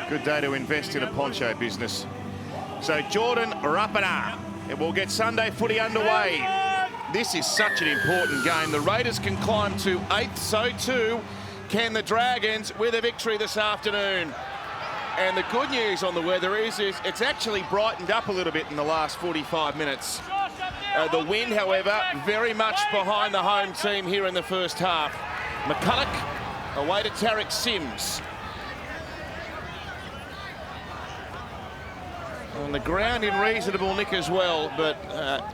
Good day to invest in a poncho business. So Jordan Rapana, it will get Sunday footy underway. This is such an important game. The Raiders can climb to 8th, so too can the Dragons with a victory this afternoon. And the good news on the weather is it's actually brightened up a little bit in the last 45 minutes. The wind, however, very much behind the home team here in the first half. McCulloch away to Tarek Sims. On the ground in reasonable nick as well, but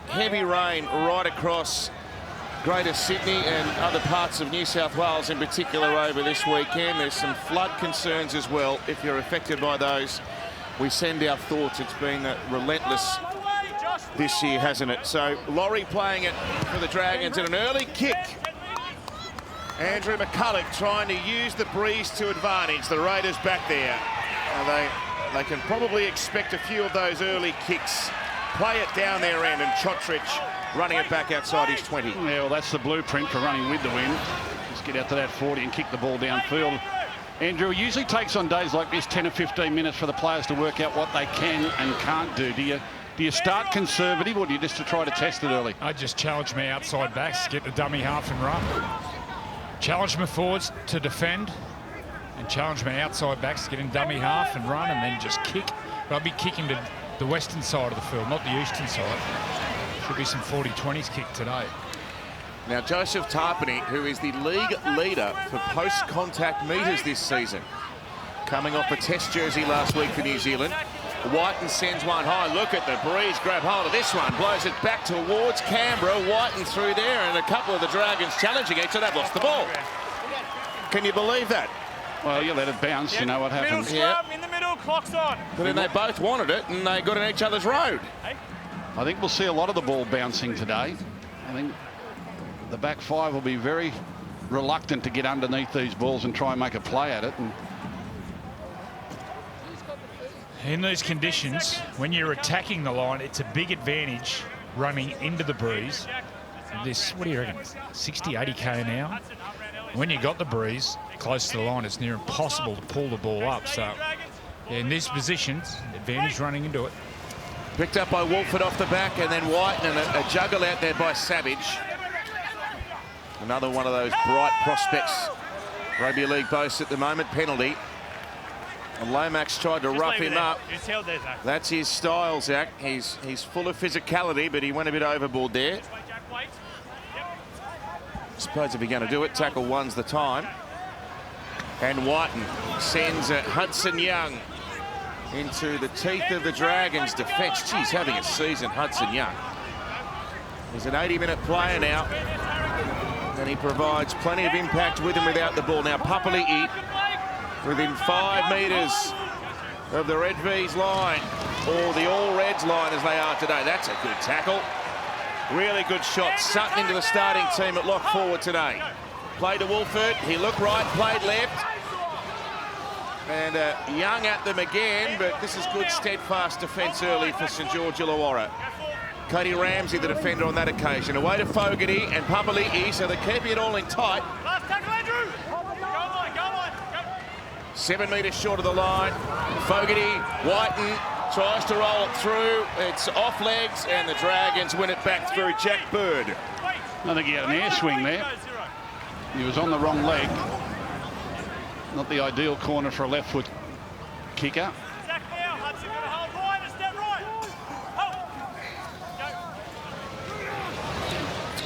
heavy rain right across Greater Sydney and other parts of New South Wales in particular over this weekend. There's some flood concerns as well. If you're affected by those, we send our thoughts. It's been relentless this year, hasn't it? So Laurie playing it for the Dragons in an early kick. Andrew McCulloch trying to use the breeze to advantage. The Raiders back there. They can probably expect a few of those early kicks. Play it down their end, and Chotrich running it back outside his 20. Yeah, well, that's the blueprint for running with the wind. Just get out to that 40 and kick the ball downfield. Andrew, it usually takes on days like this 10 or 15 minutes for the players to work out what they can and can't do. Do you start conservative, or do you just try to test it early? I just challenge my outside backs, get the dummy half and run. Challenge my forwards to defend, and challenge my outside backs to get in dummy half and run, and then just kick. But I'll be kicking to the western side of the field, not the eastern side. Should be some 40-20s kick today. Now Joseph Tarpany, who is the league leader for post-contact metres this season, coming off a test jersey last week for New Zealand. Whiten sends one high. Look at the breeze, grab hold of this one, blows it back towards Canberra. Whiten through there, and a couple of the Dragons challenging each other. They've lost the ball. Can you believe that? Well, you let it bounce, you know what happens. Middle scrum, in the middle, clock's on. But then they both wanted it, and they got in each other's road. I think we'll see a lot of the ball bouncing today. I think the back five will be very reluctant to get underneath these balls and try and make a play at it. And in these conditions, when you're attacking the line, it's a big advantage running into the breeze. This, what do you reckon, 60, 80 k an hour? When you got the breeze close to the line, it's near impossible to pull the ball up. So in these positions, advantage running into it. Picked up by Wolford off the back, and then Whiten, and a juggle out there by Savage. Another one of those bright prospects rugby league boasts at the moment. Penalty. And Lomax tried to rough him up. That's his style, Zach. He's full of physicality, but he went a bit overboard there. Suppose if you're going to do it, tackle one's the time. And Whiten sends Hudson Young into the teeth of the Dragons' defence. Geez, having a season, Hudson Young. He's an 80-minute player now, and he provides plenty of impact with and without the ball. Now Papali'i within 5 metres of the Red V's line, or the All Reds line as they are today. That's a good tackle. Really good shot. Sutton into the starting team at lock forward today. Play to Wolford. He looked right, played left. And Young at them again, but this is good steadfast defence early for St George Illawarra. Cody Ramsey, the defender on that occasion. Away to Fogarty and Papali'i, so they're keeping it all in tight. Last tackle, Andrew. Go on. 7 metres short of the line. Fogarty, Whiten tries to roll it through. It's off legs, and the Dragons win it back through Jack Bird. I think he had an air swing there. He was on the wrong leg. Not the ideal corner for a left foot kicker.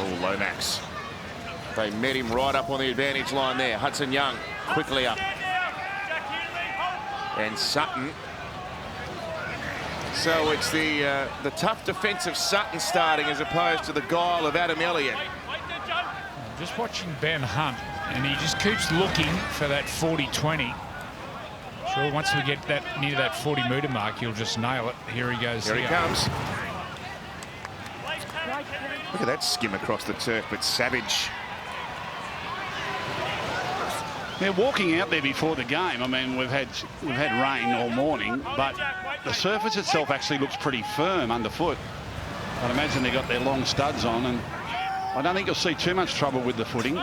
Oh, Lomax. They met him right up on the advantage line there. Hudson Young quickly up. And Sutton. So it's the tough defence of Sutton starting as opposed to the guile of Adam Elliott. Just watching Ben Hunt, and he just keeps looking for that 40-20. Sure, once we get that near that 40-metre mark, he'll just nail it. Here he goes. Here he comes. Look at that skim across the turf, but Savage. They're walking out there before the game. I mean, we've had rain all morning, but the surface itself actually looks pretty firm underfoot. I'd imagine they got their long studs on, and I don't think you'll see too much trouble with the footing.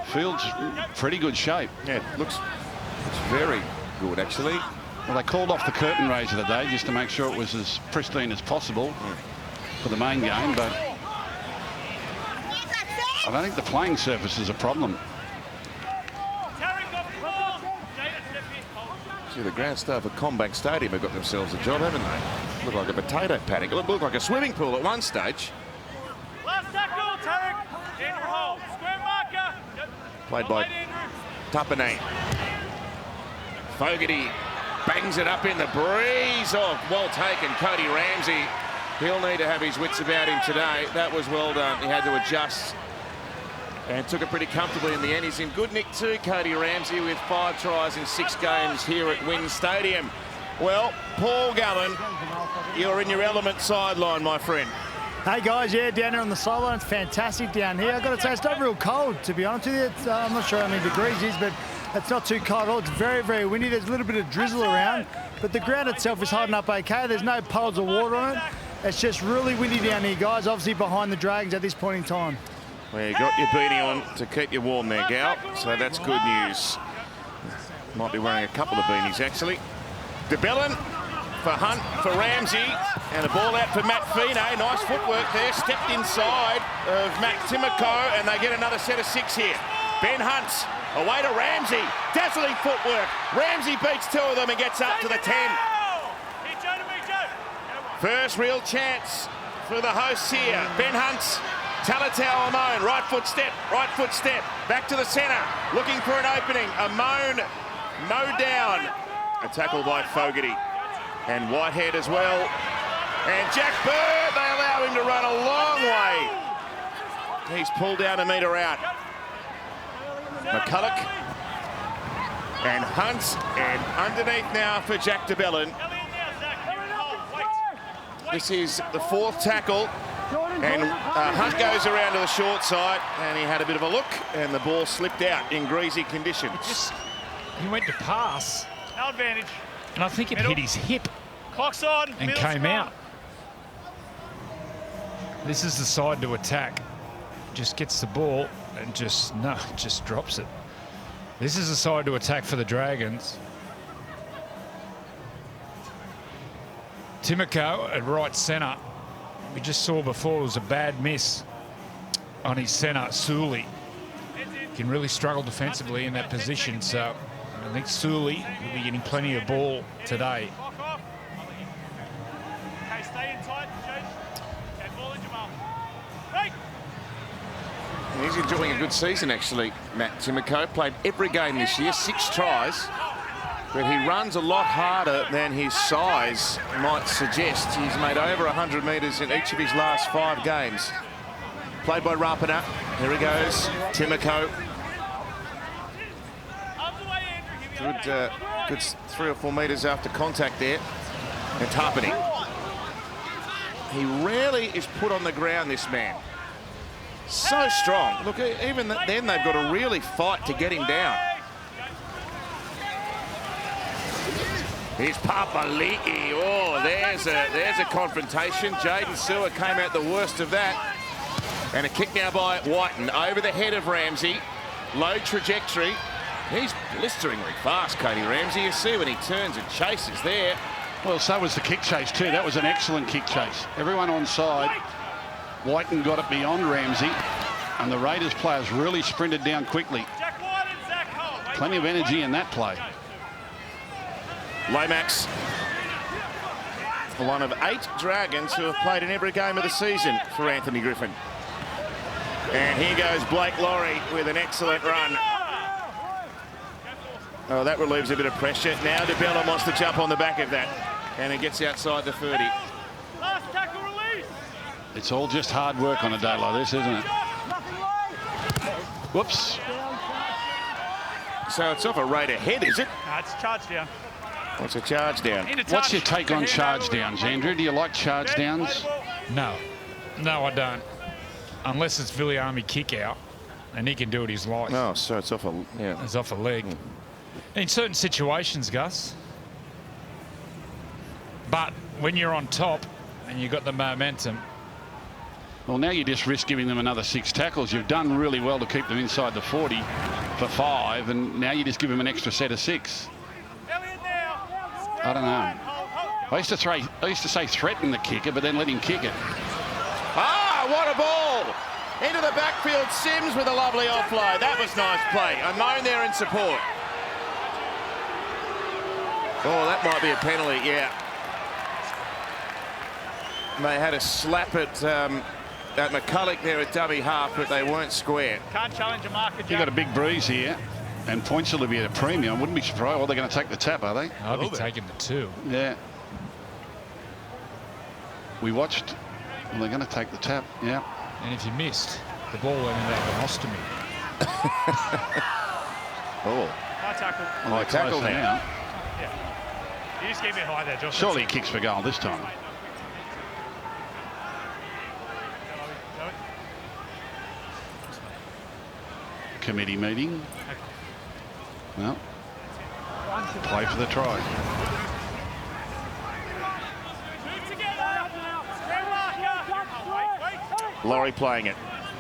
Field's pretty good shape. Yeah, looks very, good, actually. Well, they called off the curtain raiser today just to make sure it was as pristine as possible for the main game, but I don't think the playing surface is a problem. Gee, the grand staff of Combank Stadium have got themselves a job, haven't they? Look like a potato paddock. It looked like a swimming pool at one stage. Last tackle, Tarek. In your hole. Square marker. Played by Tapane. Fogarty bangs it up in the breeze. Oh, well taken, Cody Ramsey. He'll need to have his wits about him today. That was well done. He had to adjust and took it pretty comfortably in the end. He's in good nick too, Cody Ramsey, with 5 tries in 6 games here at Wynn Stadium. Well, Paul Gallen, you're in your element sideline, my friend. Hey guys, yeah, down here on the sideline, it's fantastic down here. I've got to say, it's not real cold, to be honest with you. It's, I'm not sure how many degrees it is, but it's not too cold at all. It's very, very windy. There's a little bit of drizzle around, but the ground itself is holding up okay. There's no puddles of water on it. It's just really windy down here, guys, obviously behind the Dragons at this point in time. Well, you got your beanie on to keep you warm there, Gal, so that's good news. Might be wearing a couple of beanies, actually. DeBellin for Hunt, for Ramsey, and a ball out for Matt Fino. Nice footwork there, stepped inside of Matt Timoko, and they get another set of 6 here. Ben Hunt, away to Ramsey, dazzling footwork. Ramsey beats 2 of them and gets up to the 10. First real chance for the hosts here. Ben Hunt, Talatau Amone, right foot step, back to the centre, looking for an opening. Amone mowed down. A tackle by Fogarty. And Whitehead as well. And Jack Bird, they allow him to run a long way. He's pulled down a metre out. McCulloch and Hunt, and underneath now for Jack DeBellin. This is the 4th tackle, and Hunt goes around to the short side, and he had a bit of a look, and the ball slipped out in greasy conditions. He went to pass, No advantage. and I think it hit his hip Clock's on. and came out. This is the side to attack. Just gets the ball and just drops it. This is the side to attack for the Dragons. Timoko at right centre. We just saw before it was a bad miss on his centre, Sully. Can really struggle defensively in that position, so I think Sully will be getting plenty of ball today. Okay, stay in tight, James. Okay, ball in Jamal. Right. He's enjoying a good season, actually, Matt Timoko. Played every game this year, 6 tries. But he runs a lot harder than his size might suggest. He's made over 100 metres in each of his last 5 games. Played by Rapana. Here he goes. Timoko. Good 3 or 4 metres after contact there. And Tarpany. He rarely is put on the ground, this man. So strong. Look, even then they've got to really fight to get him down. Here's Papali'i. Oh, there's a confrontation. Jaden Sewer came out the worst of that. And a kick now by Whiten over the head of Ramsey. Low trajectory. He's blisteringly fast, Cody Ramsey. You see when he turns and chases there. Well, so was the kick chase too. That was an excellent kick chase. Everyone on side. Whiten got it beyond Ramsey. And the Raiders players really sprinted down quickly. Plenty of energy in that play. Lomax, one of 8 Dragons who have played in every game of the season for Anthony Griffin. And here goes Blake Laurie with an excellent run. Oh, that relieves a bit of pressure. Now DeBellin wants to jump on the back of that. And it gets outside the 30. Last tackle release. It's all just hard work on a day like this, isn't it? Whoops. So it's off a Raider head, is it? It's charge down. What's a charge down? What's your take on charge downs, Andrew? Do you like charge downs? No, I don't. Unless it's Viliami kick out, and he can do it his life. Oh, so it's off a, yeah. It's off a leg. In certain situations, Gus. But when you're on top and you've got the momentum. Well, now you just risk giving them another 6 tackles. You've done really well to keep them inside the 40 for 5, and now you just give them an extra set of 6. Elliot, I don't know. I used to say threaten the kicker, but then let him kick it. Ah, what a ball! Into the backfield, Sims with a lovely offload. That was nice play. Amone there in support. Oh, that might be a penalty, yeah. They had a slap at McCulloch there at dummy half, but they weren't square. Can't challenge a marker. You've got a big breeze here, and points will be at a premium. I wouldn't be surprised. Well, they're going to take the tap, are they? I'll be taking the 2. Yeah. We watched. Well, they're going to take the tap, yeah. And if you missed, the ball went into that ostomy. Oh. High tackle. High tackle now. Yeah. You just keep it high there, Josh. Surely he kicks for goal this time. Committee meeting. Well, play for the try. Laurie playing it.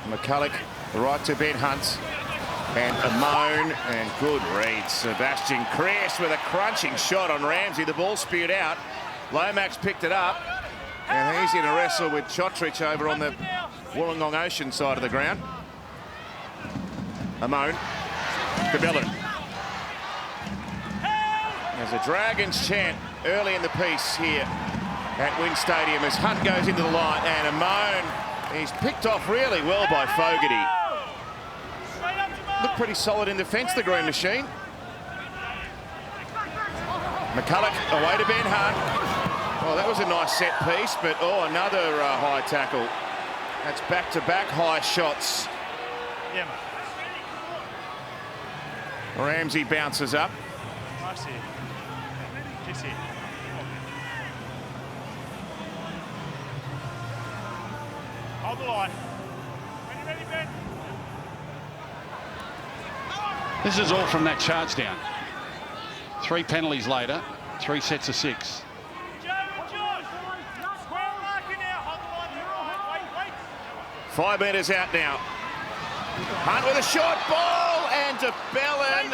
McCulloch, right to Ben Hunt. And Amone, and good read. Sebastian Chris with a crunching shot on Ramsey. The ball spewed out. Lomax picked it up. And he's in a wrestle with Chotrich over on the Wollongong Ocean side of the ground. Amone. Cabellin. There's a Dragons chant early in the piece here at Wynn Stadium as Hunt goes into the line. And Amone, he's picked off really well by Fogarty. Looked pretty solid in defence, the Green Machine. McCulloch away to Ben Hunt. Oh, that was a nice set piece, but oh, another high tackle. That's back-to-back high shots. Yeah, mate. Ramsey bounces up. Nice here. Just here. Hold the line. Ready, ready, Ben. This is all from that charge down. 3 penalties later, 3 sets of 6. Joe and Josh. Square marker now. Hold the line. Wait. 5 metres out now. Hunt with a short ball, and de Bellin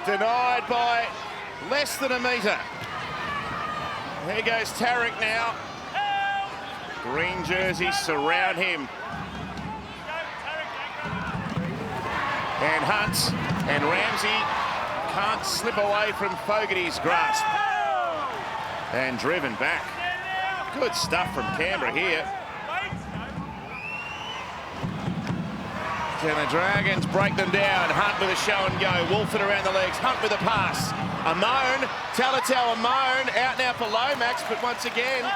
denied by less than a metre. Here goes Tarek now. Green jerseys surround him. And Hunt and Ramsey can't slip away from Fogarty's grasp. And driven back. Good stuff from Canberra here. Can the Dragons break them down? Hunt with a show and go. Wolford around the legs. Hunt with a pass. Amone. Talatau Amone out now for Lomax, but once again,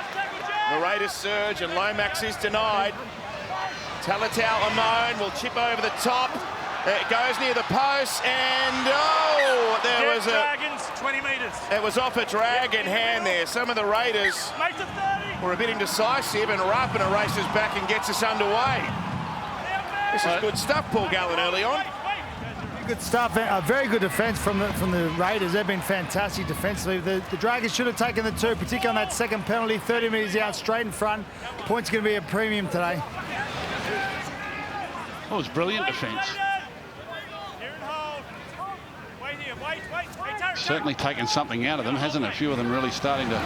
the Raiders surge and Lomax is denied. Talatau Amone will chip over the top. It goes near the post, and oh, there was a... Dragons, 20 metres. It was off a Dragon hand there. Some of the Raiders were a bit indecisive, and Rapina races back and gets us underway. This is good stuff, Paul Gallen, early on. Good stuff. Very good defence from the Raiders. They've been fantastic defensively. The Dragons should have taken the 2, particularly on that second penalty. 30 metres out, straight in front. Points going to be a premium today. Well, it was brilliant defence. Certainly taken something out of them, hasn't it? A few of them really starting to...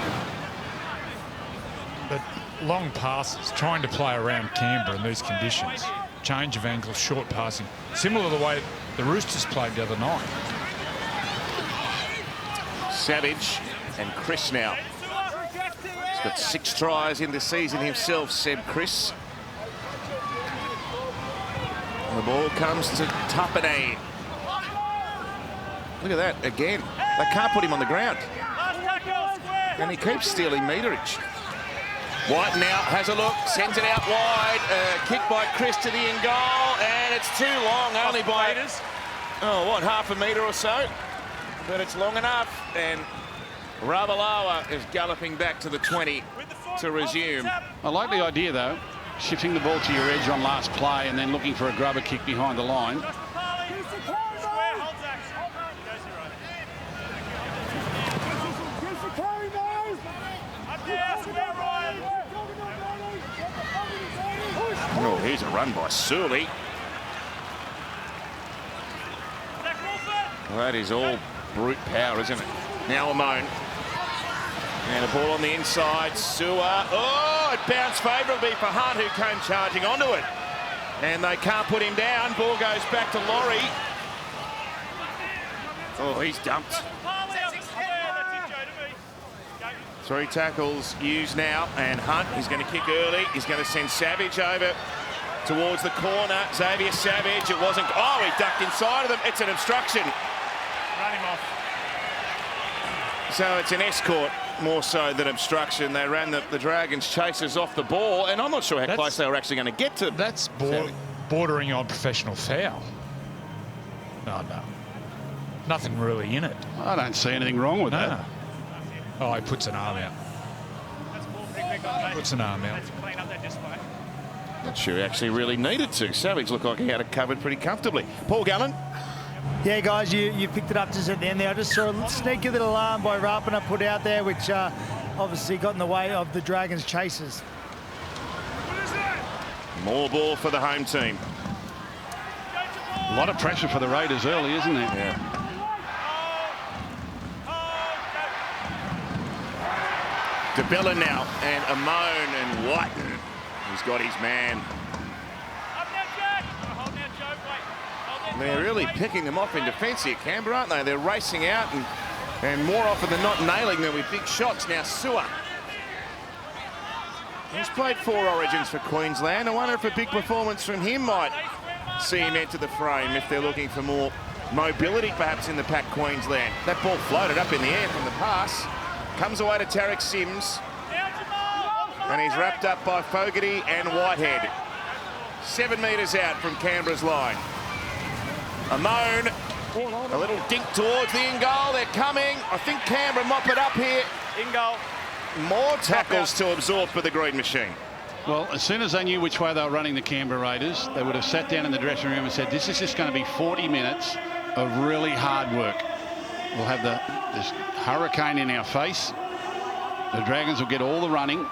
But long passes, trying to play around Canberra in these conditions. Change of angle, short passing. Similar to the way the Roosters played the other night. Savage and Chris now. He's got 6 tries in the season himself, Seb Chris. And the ball comes to Tapane. Look at that again. They can't put him on the ground. And he keeps stealing meterage. White now has a look, sends it out wide. Kick by Chris to the end goal, and it's too long, only by, half a metre or so. But it's long enough, and Ravalawa is galloping back to the 20 to resume. I like the idea, though, shifting the ball to your edge on last play and then looking for a grubber kick behind the line. Oh, here's a run by Surley. Well, that is all brute power, isn't it? Now Amone. And a ball on the inside. Sewer. Oh, it bounced favourably for Hunt, who came charging onto it. And they can't put him down. Ball goes back to Laurie. Oh, he's dumped. 3 tackles used now, and Hunt, he's going to kick early. He's going to send Savage over towards the corner. Xavier Savage, it wasn't... Oh, he ducked inside of them. It's an obstruction. Run him off. So it's an escort more so than obstruction. They ran the Dragons chasers off the ball, and I'm not sure how close they were actually going to get to. That's bordering on professional foul. No. Nothing really in it. I don't see anything wrong with that. Oh, he puts an arm out. Puts an arm out. Clean up that display. Not sure he actually really needed to. Savage looked like he had it covered pretty comfortably. Paul Gallen. Yeah, guys, you picked it up just at the end there. I just saw a sneaky little arm by Rapana put out there, which obviously got in the way of the Dragons' chasers. More ball for the home team. A lot of pressure for the Raiders early, isn't there? Yeah. DeBella now, and Amone and Whiten. He's got his man. They're really picking them off in defence here, Canberra, aren't they? They're racing out and more often than not nailing them with big shots. Now Sewer. He's played 4 Origins for Queensland. I wonder if a big performance from him might see him enter the frame if they're looking for more mobility perhaps in the pack Queensland. That ball floated up in the air from the pass. Comes away to Tarek Sims. And he's wrapped up by Fogarty and Whitehead. 7 metres out from Canberra's line. Amone, a little dink towards the in-goal. They're coming. I think Canberra mop it up here. In-goal. More tackles to absorb for the Green Machine. Well, as soon as they knew which way they were running the Canberra Raiders, they would have sat down in the dressing room and said, this is just going to be 40 minutes of really hard work. We'll have this hurricane in our face. The Dragons will get all the running,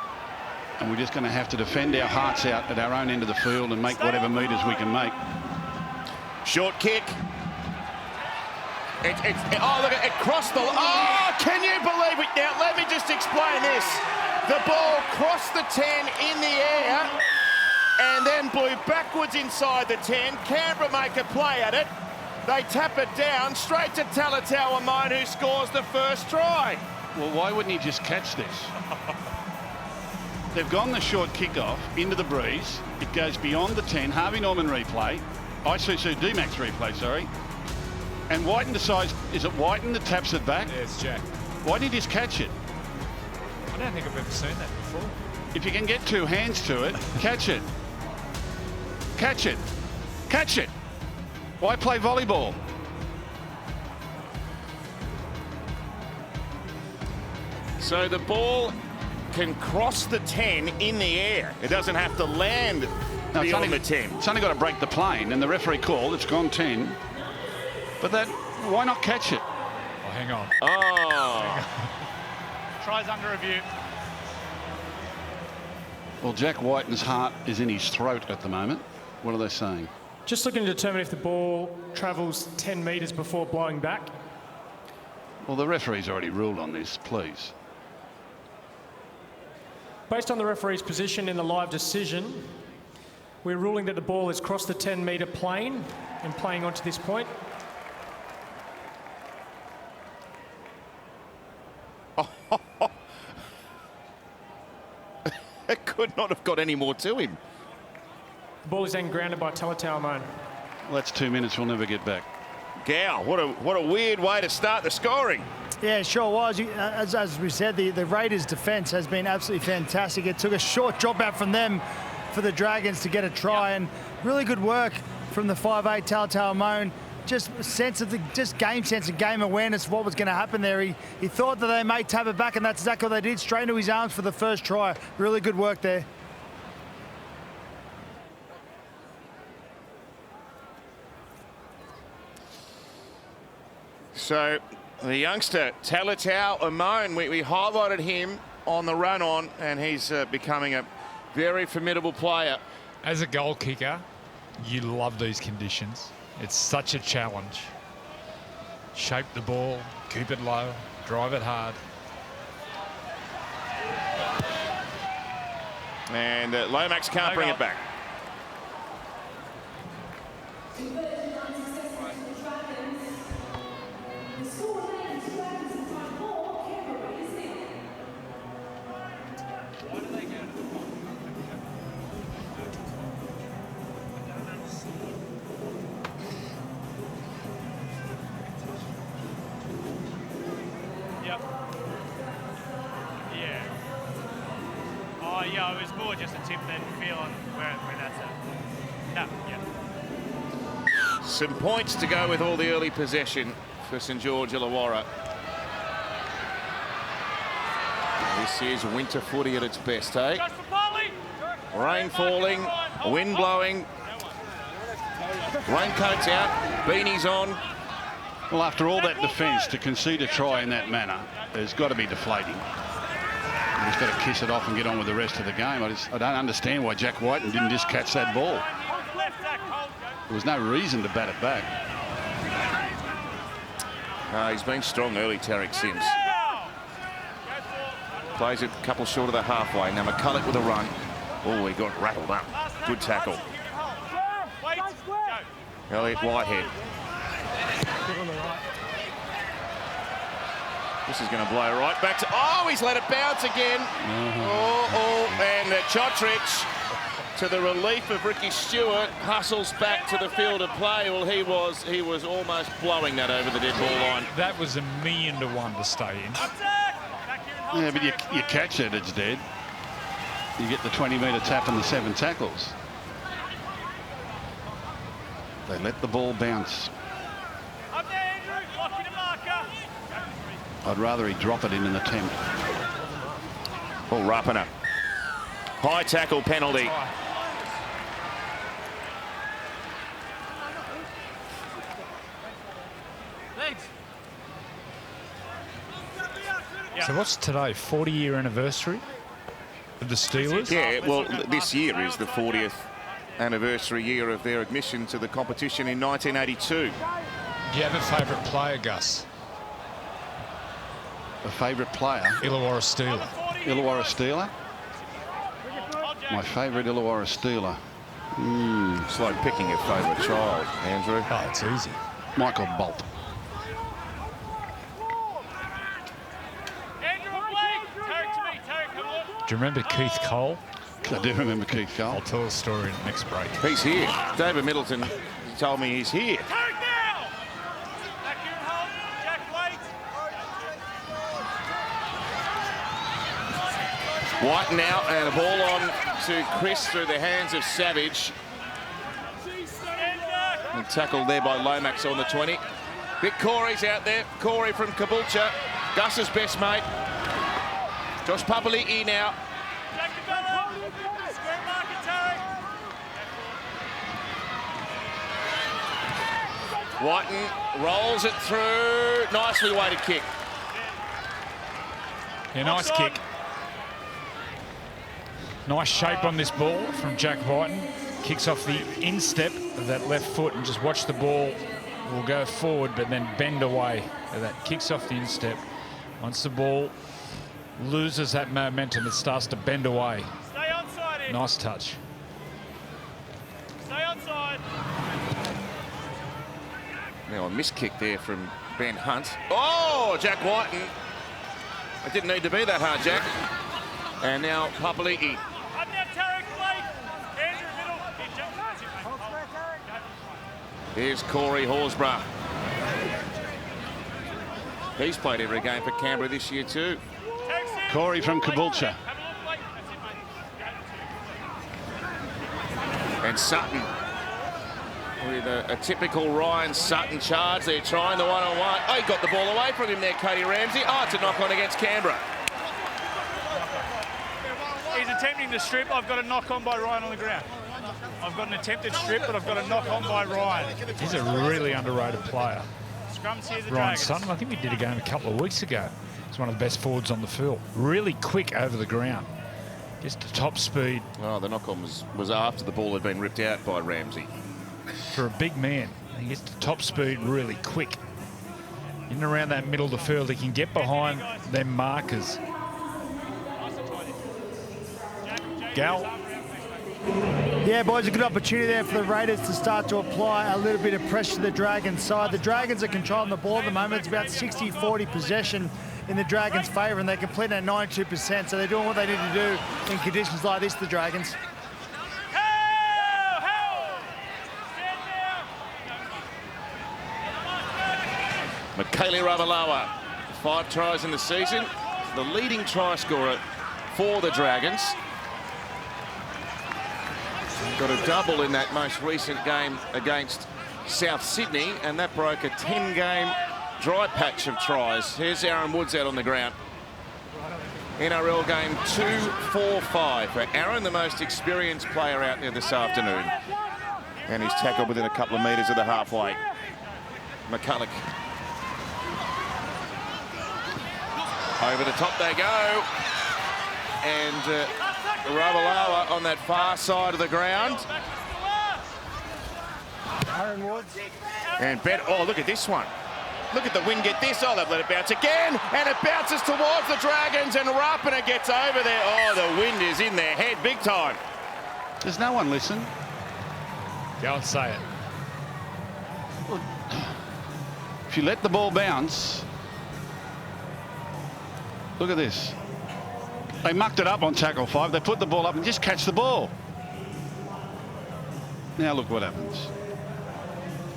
and we're just going to have to defend our hearts out at our own end of the field and make whatever metres we can make. Short kick. Oh, look, it crossed the... Oh, can you believe it? Now, let me just explain this. The ball crossed the 10 in the air and then blew backwards inside the 10. Canberra make a play at it. They tap it down straight to Talatau Amone, who scores the first try. Well, why wouldn't he just catch this? They've gone the short kickoff into the breeze. It goes beyond the 10. Harvey Norman replay. ICC D-Max replay, sorry. And Whiten decides, is it Whiten that taps it back? Yeah, it's Jack. Why did he just catch it? I don't think I've ever seen that before. If you can get 2 hands to it, catch it. Catch it. Catch it. Why play volleyball? So the ball can cross the 10 in the air. It doesn't have to land beyond the 10. It's only got to break the plane, and the referee called, it's gone 10. But that, why not catch it? Oh, hang on. Oh. Tries under review. Well, Jack Whiten's heart is in his throat at the moment. What are they saying? Just looking to determine if the ball travels 10 metres before blowing back. Well, the referee's already ruled on this, please. Based on the referee's position in the live decision, we're ruling that the ball has crossed the 10-metre plane and playing onto this point. It could not have got any more to him. The ball is then grounded by Talatau Amone. Well, that's 2 minutes we'll never get back. Gow, what a weird way to start the scoring. Yeah, it sure was. As we said, the Raiders' defence has been absolutely fantastic. It took a short drop out from them for the Dragons to get a try, and really good work from the 5'8" Talatau Amone. Just a sense of game sense and game awareness of what was going to happen there. He thought that they may tap it back, and that's exactly what they did. Straight into his arms for the first try. Really good work there. So the youngster Talatau Amone, we highlighted him on the run on, and he's becoming a very formidable player. As a goal kicker, you love these conditions. It's such a challenge. Shape the ball, keep it low, Drive it hard. And Lomax can't bring it back. Yeah, it was more just a tip than feel on where that's at. No, yeah. Some points to go with all the early possession for St George Illawarra. This is winter footy at its best, eh? Rain falling, wind blowing, raincoats out, beanies on. Well, after all that defence, to concede a try in that manner has got to be deflating. He's got to kiss it off and get on with the rest of the game. I don't understand why Jack Whiten didn't just catch that ball. There was no reason to bat it back. He's been strong early, Tarek Sims. Plays it a couple short of the halfway. Now McCulloch with a run. Oh, he got rattled up. Good tackle. Elliot Whitehead. This is going to blow right back to... Oh, he's let it bounce again. And Chotrich, to the relief of Ricky Stewart, hustles back to the field of play. Well, he was almost blowing that over the dead ball line. That was 1,000,000 to 1 to stay in. Yeah, but you catch it, it's dead. You get the 20-metre tap and the 7 tackles. They let the ball bounce. I'd rather he drop it in an attempt. Oh, Rapana. High tackle penalty. So what's today? 40-year anniversary of the Steelers? Yeah, well, this year is the 40th anniversary year of their admission to the competition in 1982. Do you have a favourite player, Gus? A favourite player? Illawarra Steeler. Illawarra Steeler? My favourite Illawarra Steeler. It's like picking your favourite child, Andrew. Oh, it's easy. Michael Bolt. Do you remember Keith Cole? I do remember Keith Cole. I'll tell a story in the next break. He's here. David Middleton told me he's here. White now, and a ball on to Chris through the hands of Savage. And tackled there by Lomax on the 20. Vic Corey's out there. Corey from Caboolture. Gus's best mate. Josh Papali'i now. Whiten rolls it through. Nicely weighted kick. Yeah, nice kick. Nice shape on this ball from Jack Whiten. Kicks off the instep of that left foot and just watch the ball will go forward but then bend away. That kicks off the instep. Once the ball loses that momentum, it starts to bend away. Stay onside here. Nice touch. Stay onside. Now a missed kick there from Ben Hunt. Oh, Jack Whiten. It didn't need to be that hard, Jack. And now Papali'i. Up now, Tarek, Blake. Andrew, middle. Here's Corey Horsburgh. He's played every game for Canberra this year too. Corey from Caboolture. And Sutton with a typical Ryan Sutton charge. They're trying the one-on-one. Oh, he got the ball away from him there, Cody Ramsey. Oh, it's a knock-on against Canberra. He's attempting to strip. I've got a knock on by Ryan on the ground. I've got an attempted strip, but I've got a knock on by Ryan. He's a really underrated player. Scrums here, the Ryan Dragons. Sutton, I think we did a game a couple of weeks ago. He's one of the best forwards on the field. Really quick over the ground. Just a top speed. Oh, the knock-on was after the ball had been ripped out by Ramsey. For a big man, he gets to top speed really quick. In and around that middle of the field, he can get behind them markers. Gal. Yeah, boys, a good opportunity there for the Raiders to start to apply a little bit of pressure to the Dragons side. The Dragons are controlling the ball at the moment. It's about 60-40 possession in the Dragons' favour, and they're completing at 92%, so they're doing what they need to do in conditions like this, the Dragons. Michaeli Ravalawa, 5 tries in the season, the leading try scorer for the Dragons. Got a double in that most recent game against South Sydney, and that broke a 10-game dry patch of tries. Here's Aaron Woods out on the ground. NRL game 2-4-5 for Aaron, the most experienced player out there this afternoon. And he's tackled within a couple of metres of the halfway. McCulloch. Over the top they go. And Ravalawa on that far side of the ground. Aaron Woods. And oh, look at this one. Look at the wind get this. Oh, they've let it bounce again. And it bounces towards the Dragons, and Rapana gets over there. Oh, the wind is in their head big time. Does no one listen? Go and say it. If you let the ball bounce, look at this. They mucked it up on tackle 5. They put the ball up and just catch the ball. Now look what happens.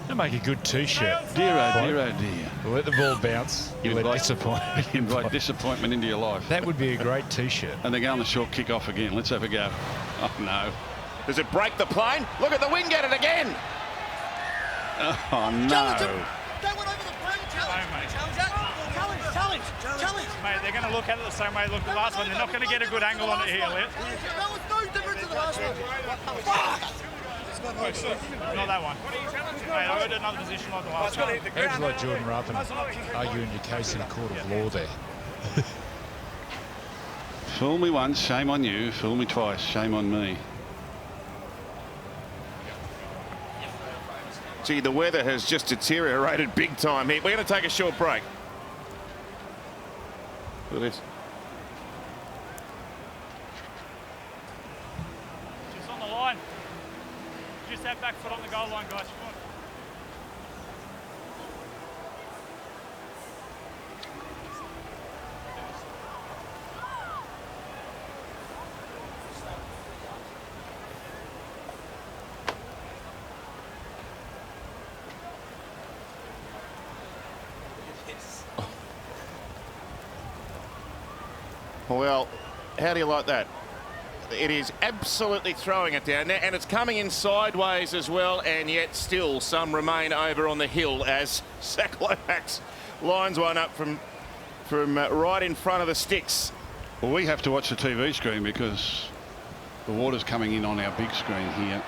They make a good T-shirt. Dear, oh dear, oh dear. Let the ball bounce. You let disappointment. Invite disappointment into your life. That would be a great T-shirt. And they're going to short kick off again. Let's have a go. Oh, no. Does it break the plane? Look at the wind get it again. Oh, no. Mate, they're going to look at it the same way they looked at the last one. They're not going to get a good angle on it here, Lit. That was no different to the last one. Not that one. Mate, I'll go to another position like the last one. How would you like Jordan Rapana arguing your case in a court of law there? Fool me once, shame on you. Fool me twice, shame on me. Gee, the weather has just deteriorated big time here. We're going to take a short break. Look at this. Just on the line. Just that back foot on the goal line, guys. Come on. Well, how do you like that? It is absolutely throwing it down there, and it's coming in sideways as well, and yet still some remain over on the hill as Zach Lomax lines one up from right in front of the sticks. Well, we have to watch the TV screen because the water's coming in on our big screen here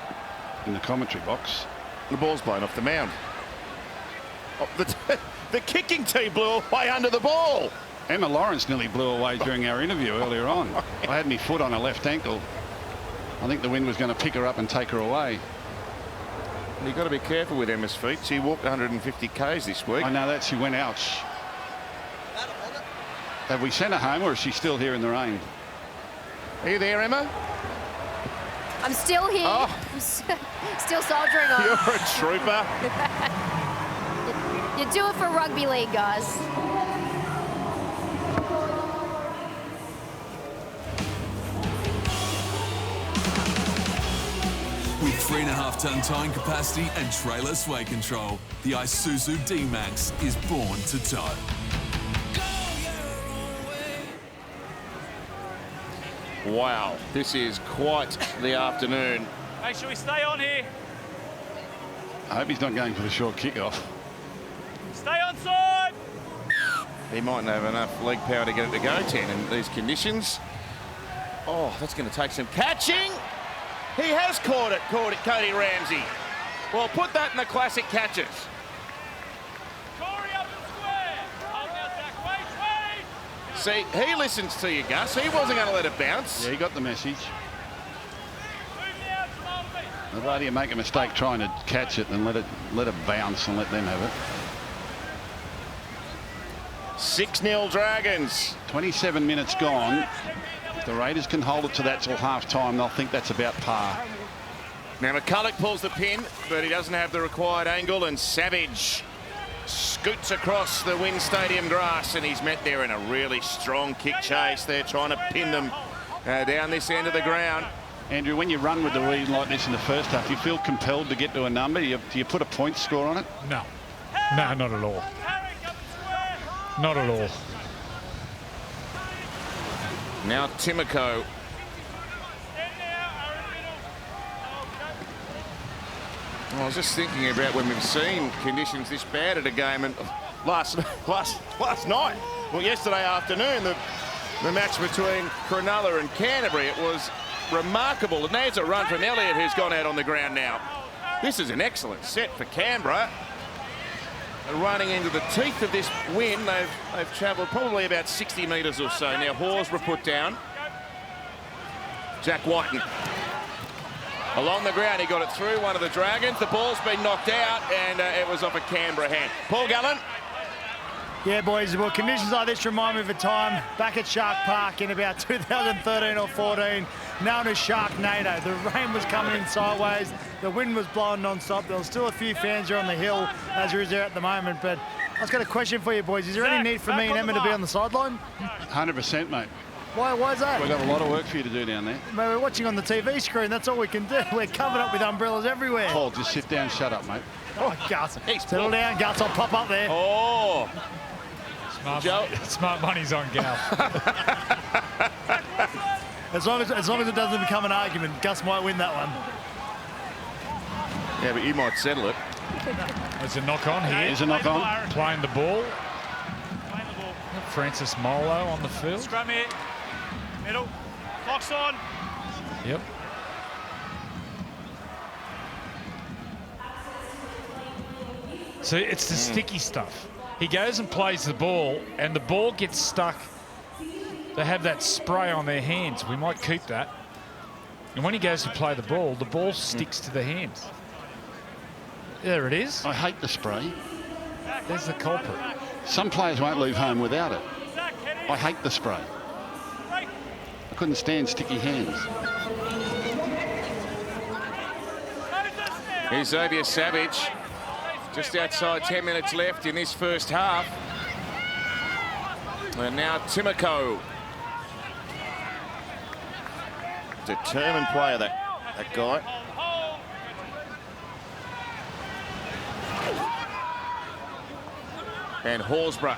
in the commentary box. The ball's blown off the mound. Oh, the kicking team blew away under the ball. Emma Lawrence nearly blew away during our interview earlier on. I had my foot on her left ankle. I think the wind was going to pick her up and take her away. You've got to be careful with Emma's feet. She walked 150 Ks this week. I know that. She went out. Have we sent her home, or is she still here in the rain? Are you there, Emma? I'm still here. Oh. I'm still soldiering on. You're a trooper. You do it for rugby league, guys. With 3.5-ton towing capacity and trailer sway control, the Isuzu D-Max is born to tow. Wow, this is quite the afternoon. Hey, should we stay on here? I hope he's not going for the short kickoff. Stay on side! He mightn't have enough leg power to get it to go 10 in these conditions. Oh, that's going to take some catching. He has caught it, Cody Ramsey. Well, put that in the classic catches. Corey up and square. Hold out back. Wait. See, he listens to you, Gus. He wasn't going to let it bounce. Yeah, he got the message. Move me out, slowly. I'd rather you make a mistake trying to catch it than let it bounce and let them have it. 6-0 Dragons. 27 minutes gone. If the Raiders can hold it to that till half-time, they'll think that's about par. Now McCulloch pulls the pin, but he doesn't have the required angle, and Savage scoots across the Wynn Stadium grass, and he's met there in a really strong kick chase. They're trying to pin them down this end of the ground. Andrew, when you run with the lead like this in the first half, do you feel compelled to get to a number? Do you put a point score on it? No. No, not at all. Not at all. Now Timoko. I was just thinking about when we've seen conditions this bad at a game, and last night, well, yesterday afternoon, the match between Cronulla and Canterbury, it was remarkable. And there's a run from Elliott, who's gone out on the ground now. This is an excellent set for Canberra. Running into the teeth of this win, they've travelled probably about 60 metres or so. Now Horsburgh put down. Jack Whiten. Along the ground, he got it through one of the Dragons. The ball's been knocked out, and it was off a Canberra hand. Paul Gallen. Yeah, boys, well, conditions like this remind me of a time back at Shark Park in about 2013 or 14, known as Sharknado. The rain was coming in sideways, the wind was blowing non-stop. There was still a few fans here on the hill, as there is there at the moment, but I've got a question for you, boys. Is there any need for me and Emma to be on the sideline? 100%, mate. Why is that? We've got a lot of work for you to do down there. Mate, we're watching on the TV screen. That's all we can do. We're covered up with umbrellas everywhere. Paul, just sit down, shut up, mate. Oh, Gus. Settle down, Gus. I'll pop up there. Oh. Smart money's on Gal. As long as it doesn't become an argument, Gus might win that one. Yeah, but you might settle it. There's a knock on here. There's a knock on. Playing the ball. Francis Molo on the field. Scrum here. Middle. Clock's on. Yep. So it's the sticky stuff. He goes and plays the ball, and the ball gets stuck. They have that spray on their hands. We might keep that. And when he goes to play the ball sticks to the hands. There it is. I hate the spray. There's the culprit. Some players won't leave home without it. I hate the spray. I couldn't stand sticky hands. Here's Xavier Savage. Just outside 10 minutes left in this first half. And now Timoko. Determined player, that guy. And Horsburgh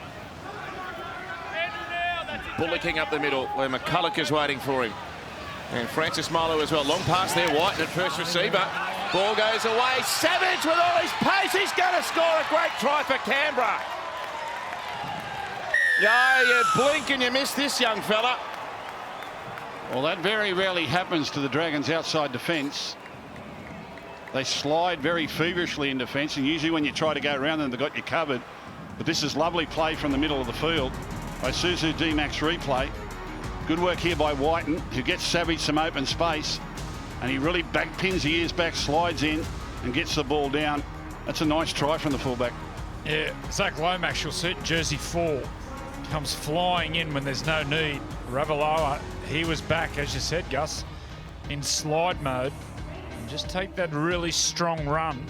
bullocking up the middle where McCulloch is waiting for him. And Francis Molo as well. Long pass there, White at first receiver. Ball goes away. Savage with all his pace. He's going to score a great try for Canberra. Yeah, you blink and you miss this young fella. Well, that very rarely happens to the Dragons' outside defence. They slide very feverishly in defence, and usually when you try to go around them, they've got you covered. But this is lovely play from the middle of the field by Isuzu D-Max replay. Good work here by Whiten, who gets Savage some open space, and he really back pins the ears back, slides in and gets the ball down. That's a nice try from the fullback. Yeah, Zach Lomax, you'll see jersey 4, comes flying in when there's no need. Ravalawa, he was back, as you said, Gus, in slide mode. And just take that really strong run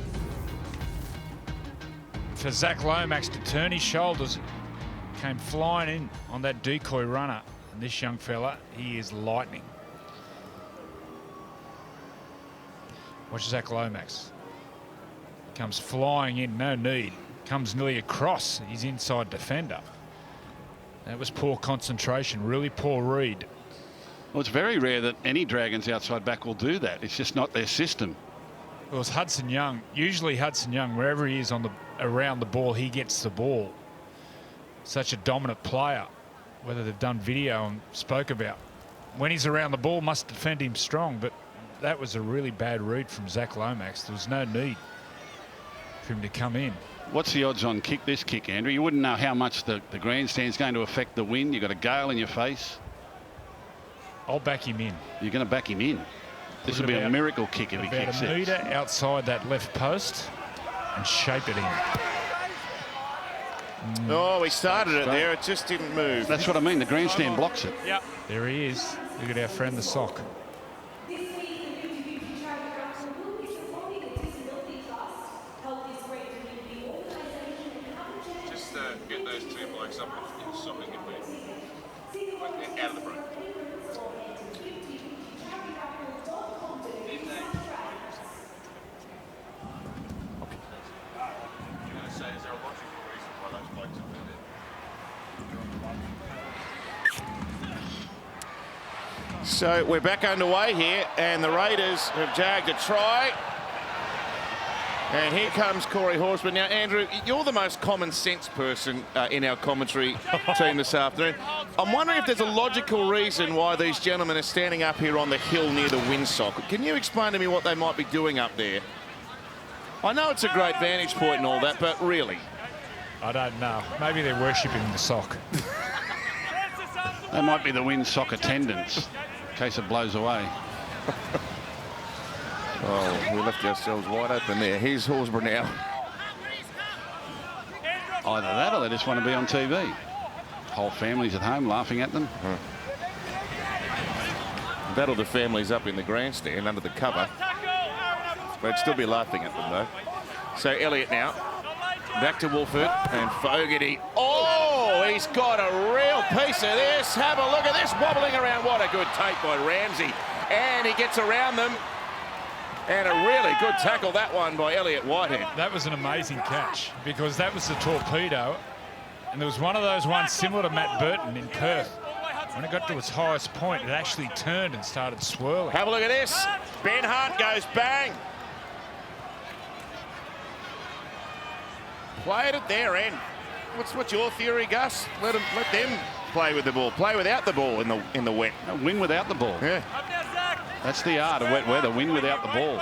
for Zach Lomax to turn his shoulders. Came flying in on that decoy runner. And this young fella, he is lightning. Watch Zach Lomax. Comes flying in, no need. Comes nearly across his inside defender. That was poor concentration, really poor read. Well, it's very rare that any Dragons outside back will do that. It's just not their system. It was Hudson Young. Usually Hudson Young, wherever he is around the ball, he gets the ball. Such a dominant player, whether they've done video and spoke about. When he's around the ball, must defend him strong, but that was a really bad read from Zach Lomax. There was no need for him to come in. What's the odds on this kick, Andrew? You wouldn't know how much the grandstand's going to affect the wind. You've got a gale in your face. I'll back him in. You're going to back him in? This will be a miracle kick if he kicks it. About a metre outside that left post and shape it in. Oh, he started it there. It just didn't move. That's what I mean. The grandstand blocks it. Yep. There he is. Look at our friend the sock. Just get those two blokes up in something out of the break. So we're back underway here, and the Raiders have jagged a try. And here comes Corey Horsburgh. Now, Andrew, you're the most common sense person in our commentary team this afternoon. I'm wondering if there's a logical reason why these gentlemen are standing up here on the hill near the windsock. Can you explain to me what they might be doing up there? I know it's a great vantage point and all that, but really? I don't know. Maybe they're worshipping the sock. That might be the windsock attendants, in case it blows away. Oh, we left ourselves wide open there. Here's Horsburgh now. Either that or they just want to be on TV. Whole families at home laughing at them. That'll the families up in the grandstand under the cover. They'd still be laughing at them, though. So Elliott now. Back to Wolford and Fogarty. Oh, he's got a real piece of this. Have a look at this, wobbling around. What a good take by Ramsey. And he gets around them. And a really good tackle, that one, by Elliott Whitehead. That was an amazing catch because that was the torpedo. And there was one of those ones similar to Matt Burton in Perth. When it got to its highest point, it actually turned and started swirling. Have a look at this. Ben Hunt goes bang. Played at their end. What's your theory, Gus? Let them play with the ball. Play without the ball in the wet. No, win without the ball. Yeah. That's the art of wet weather. Win without the ball.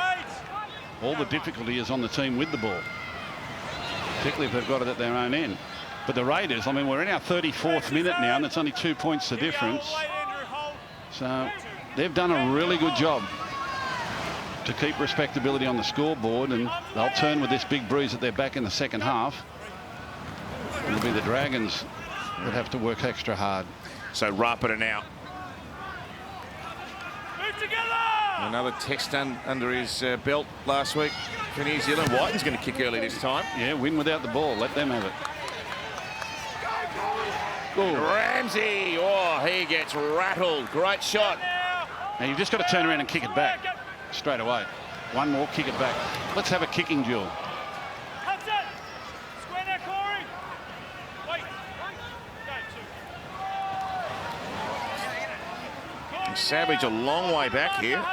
All the difficulty is on the team with the ball, particularly if they've got it at their own end. But the Raiders, I mean, we're in our 34th minute now, and it's only 2 points the difference. So they've done a really good job to keep respectability on the scoreboard, and they'll turn with this big bruise at their back in the second half. It'll be the Dragons that have to work extra hard. So Rapida now. Another test under his belt last week for New Zealand. Whiten's going to kick early this time. Yeah, win without the ball. Let them have it. Ooh. Ramsey, oh, he gets rattled. Great shot. Now you've just got to turn around and kick it back straight away. One more, kick it back. Let's have a kicking duel. Savage a long way back here.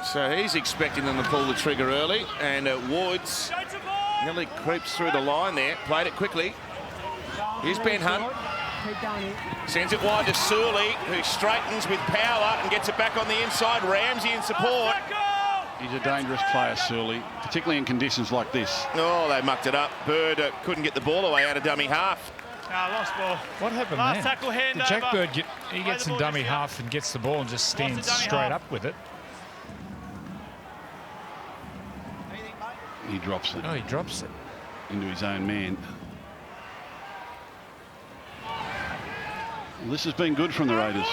So he's expecting them to pull the trigger early. And Woods nearly creeps through the line there. Played it quickly. Here's Ben Hunt. Sends it wide to Sully, who straightens with power and gets it back on the inside. Ramsey in support. He's a dangerous player, Sully, particularly in conditions like this. Oh, they mucked it up. Bird couldn't get the ball away out of dummy half. Lost ball. What happened Last there? tackle, hand Did Jack over. Bird he gets in dummy half and gets the ball and just stands straight up with it? He drops it. Oh, he drops it. Into his own man. Well, this has been good from the Raiders.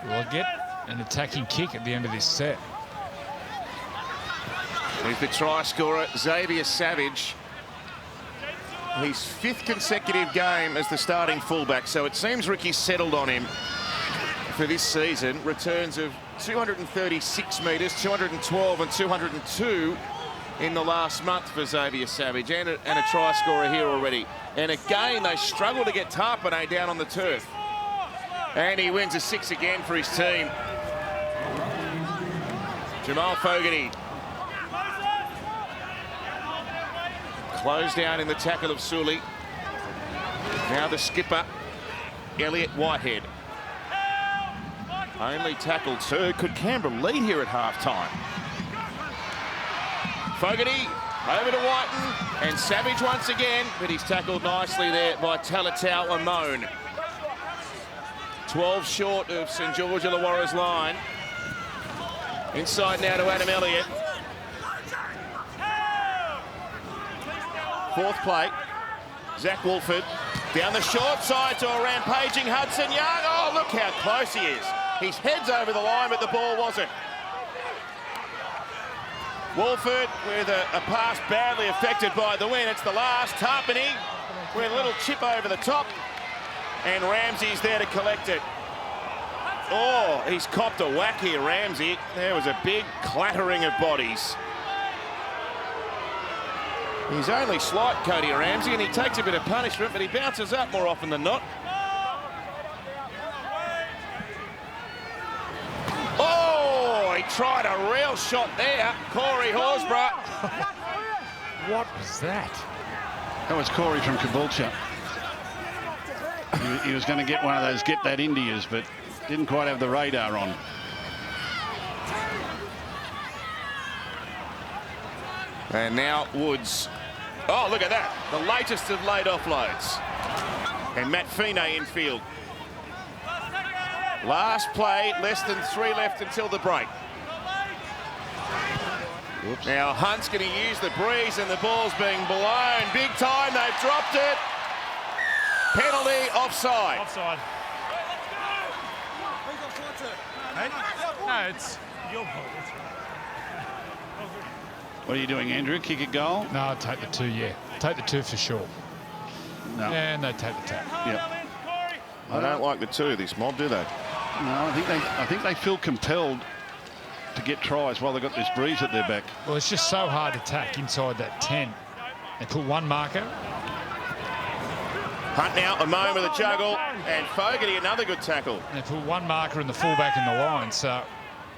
We'll get an attacking kick at the end of this set. Here's the try scorer, Xavier Savage. His fifth consecutive game as the starting fullback, so it seems Ricky's settled on him for this season. Returns of 236 metres, 212 and 202 in the last month for Xavier Savage, and a try scorer here already. And again, they struggle to get Tarpanay down on the turf. And he wins a 6 again for his team. Jamal Fogarty. Closed down in the tackle of Sully. Now the skipper, Elliott Whitehead. Only tackled 2. Could Canberra lead here at half-time? Fogarty over to Whiten and Savage once again, but he's tackled nicely there by Talatau Amone. 12 short of St George Illawarra's line. Inside now to Adam Elliott. fourth play. Zach Wolford down the short side to a rampaging Hudson Young. Oh, look how close he is. His head's over the line, but the ball wasn't. Wolford with a pass badly affected by the wind. It's the last. Tarpany with a little chip over the top. And Ramsey's there to collect it. Oh, he's copped a whack here, Ramsey. There was a big clattering of bodies. He's only slight, Cody Ramsey, and he takes a bit of punishment, but he bounces up more often than not. Oh, he tried a real shot there, Corey Horsburgh. What was that? That was Corey from Caboolture. He was going to get one of those get that Indias, but didn't quite have the radar on. And now Woods. Oh, look at that. The latest of late offloads. And Matt Feeney in field. Last play, less than 3 left until the break. Whoops. Now Hunt's going to use the breeze and the ball's being blown. Big time, they've dropped it. Penalty, offside. Offside. No, it's your fault. What are you doing, Andrew? Kick a goal? No, I'd take the 2, yeah. Take the 2 for sure. No. And they take the tap. Yep. I don't like the 2, this mob, do they? No, I think they feel compelled to get tries while they've got this breeze at their back. Well, it's just so hard to tack inside that 10. They put one marker. Hunt now, a moment with a juggle, and Fogarty another good tackle. They put one marker in the fullback in the line, so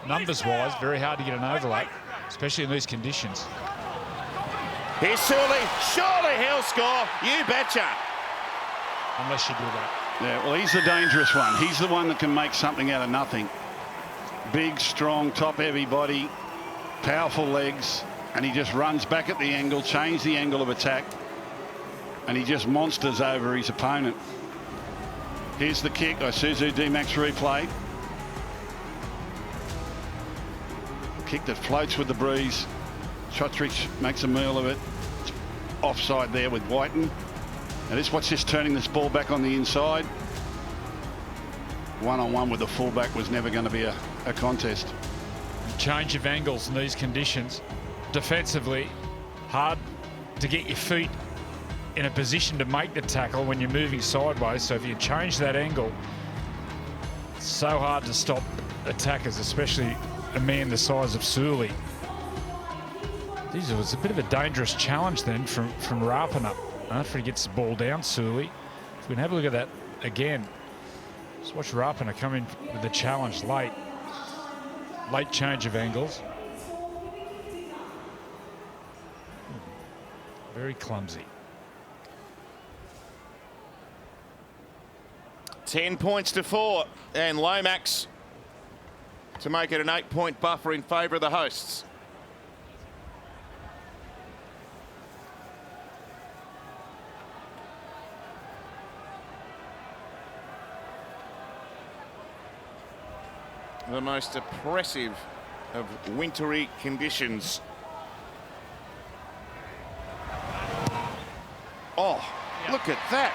numbers-wise, very hard to get an overlap, especially in these conditions. Here's Surely. Surely he'll score. You betcha. Unless you do that. Yeah, well, he's the dangerous one. He's the one that can make something out of nothing. Big, strong, top-heavy body, powerful legs, and he just runs back at the angle, change the angle of attack, and he just monsters over his opponent. Here's the kick. Isuzu D-Max replay. Kick that floats with the breeze. Shotrich makes a meal of it. It's offside there with Whiten. Now watch this turning this ball back on the inside. One-on-one with the fullback was never going to be a contest. Change of angles in these conditions. Defensively, hard to get your feet in a position to make the tackle when you're moving sideways. So if you change that angle, it's so hard to stop attackers, especially a man the size of Suley. This was a bit of a dangerous challenge then from Rapana. After he gets the ball down, Suley. If we can have a look at that again. Just watch Rapana come in with the challenge late. Late change of angles. Very clumsy. 10 points to 4, and Lomax to make it an 8-point buffer in favour of the hosts. The most oppressive of wintry conditions. Oh, yeah. Look at that.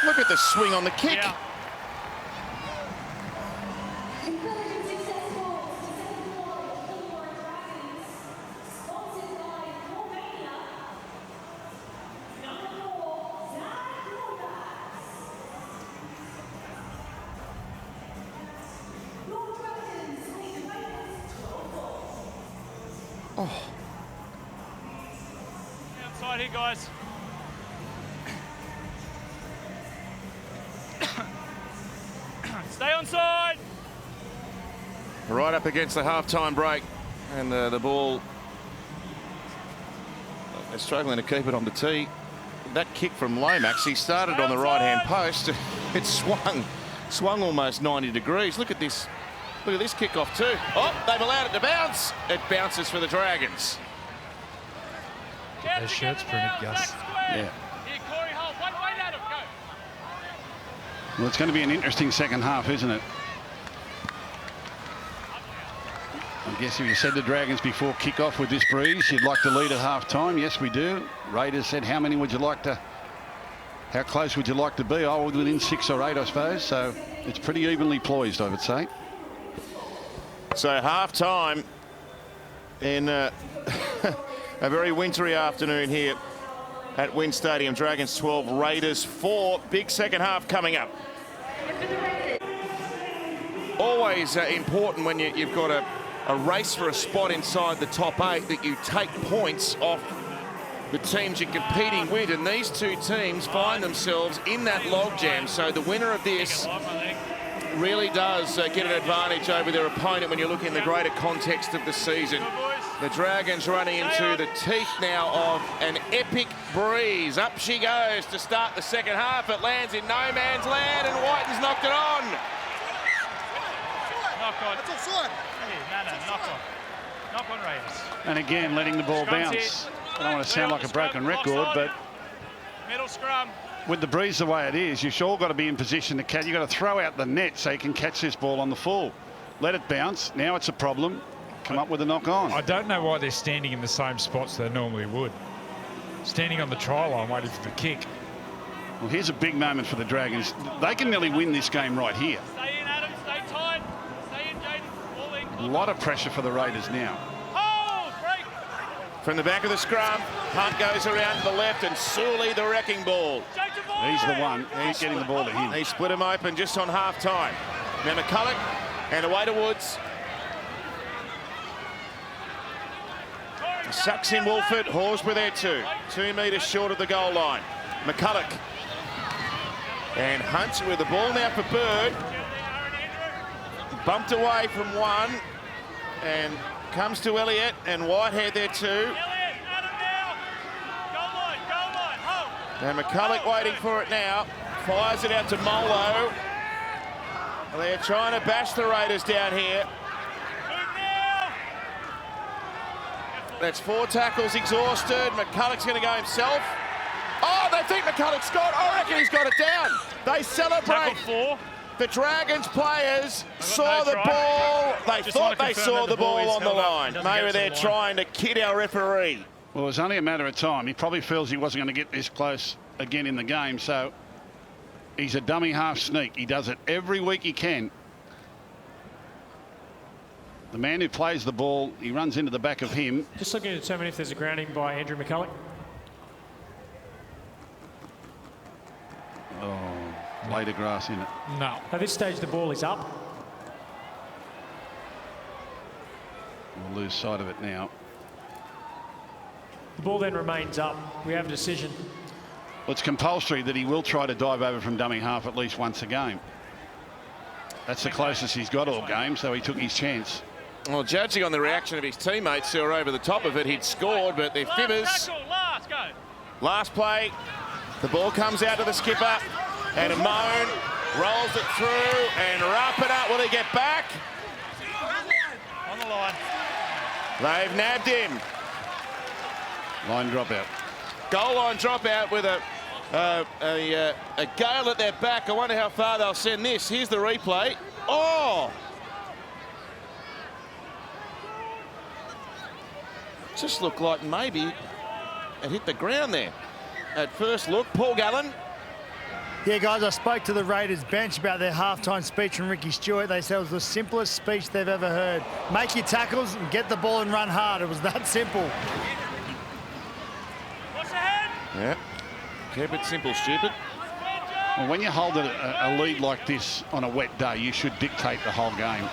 Look at the swing on the kick. Yeah. Oh. Outside here, guys. Stay on side. Right up against the half-time break, and the ball. They're struggling to keep it on the tee. That kick from Lomax, he started on the right-hand post. It swung almost 90 degrees. Look at this. Look at this kick-off too. Oh, they've allowed it to bounce. It bounces for the Dragons. Those shirts printed, Gus. Yeah. Well, it's going to be an interesting second half, isn't it? I guess if you said the Dragons before kick-off with this breeze, you'd like to lead at half-time. Yes, we do. Raiders said, how many would you like to... How close would you like to be? Oh, within 6 or 8, I suppose. So it's pretty evenly poised, I would say. So half-time in a very wintry afternoon here at Wynn Stadium. Dragons 12, Raiders 4. Big second half coming up. Always important when you've got a race for a spot inside the top 8 that you take points off the teams you're competing with, and these two teams find themselves in that logjam. So the winner of this really does get an advantage over their opponent when you look in the greater context of the season. The Dragons running into the teeth now of an epic breeze. Up she goes to start the second half. It lands in no man's land, and Whiten's knocked it on. Knock on. Knock on Raiders. And again, letting the ball bounce. I don't want to sound like a broken record, but middle scrum. With the breeze the way it is, you've sure got to be in position to catch. You've got to throw out the net so you can catch this ball on the full. Let it bounce. Now it's a problem. Come up with a knock on. I don't know why they're standing in the same spots they normally would. Standing on the try line waiting for the kick. Well, here's a big moment for the Dragons. They can nearly win this game right here. Stay in, Adam. Stay tight. Stay in, Jaden. Falling. A lot of pressure for the Raiders now. Hold! Break! From the back of the scrum, Hunt goes around to the left, and Sully the wrecking ball. He's the one. He's getting the ball to him. He split him open just on half-time. Now McCulloch and away to Woods. Sucks in Wolford. Horsburgh there too. 2 metres short of the goal line. McCulloch. And Hunt with the ball now for Bird. Bumped away from one. And comes to Elliott and Whitehead there too. And McCulloch waiting for it now. Fires it out to Molo. They're trying to bash the Raiders down here. That's 4 tackles exhausted. McCulloch's going to go himself. Oh, they think McCulloch's got. I reckon he's got it down. They celebrate. The Dragons players saw the ball. They thought they saw the ball on the line. Maybe they're trying to kid our referee. Well, it was only a matter of time. He probably feels he wasn't going to get this close again in the game, so he's a dummy half sneak. He does it every week he can. The man who plays the ball, he runs into the back of him. Just looking to determine if there's a grounding by Andrew McCulloch. Oh, blade of grass in it. No. At this stage, the ball is up. We'll lose sight of it now. The ball then remains up. We have a decision. Well, it's compulsory that he will try to dive over from dummy half at least once a game. That's the closest he's got all game, so he took his chance. Well, judging on the reaction of his teammates who are over the top of it, he'd scored, but they're fibbers. Last play, the ball comes out to the skipper, and Amon rolls it through, and wrap it up. Will he get back? On the line. They've nabbed him. Line dropout. Goal line dropout with a gale at their back. I wonder how far they'll send this. Here's the replay. Oh! Just looked like maybe it hit the ground there. At first look, Paul Gallen. Yeah, guys, I spoke to the Raiders bench about their halftime speech from Ricky Stewart. They said it was the simplest speech they've ever heard. Make your tackles and get the ball and run hard. It was that simple. What's ahead? Yeah. Keep it simple, stupid. Well, when you hold a lead like this on a wet day, you should dictate the whole game.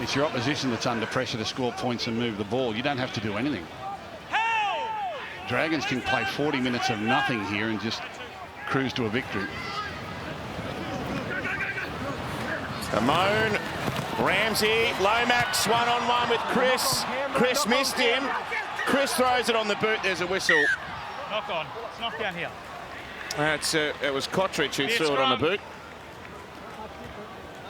It's your opposition that's under pressure to score points and move the ball. You don't have to do anything. Dragons can play 40 minutes of nothing here and just cruise to a victory. Amon, Ramsey, Lomax one-on-one with Chris. Chris missed him. Chris throws it on the boot. There's a whistle. Knock on. It's knocked down here. It was Kotrich who threw it on the boot.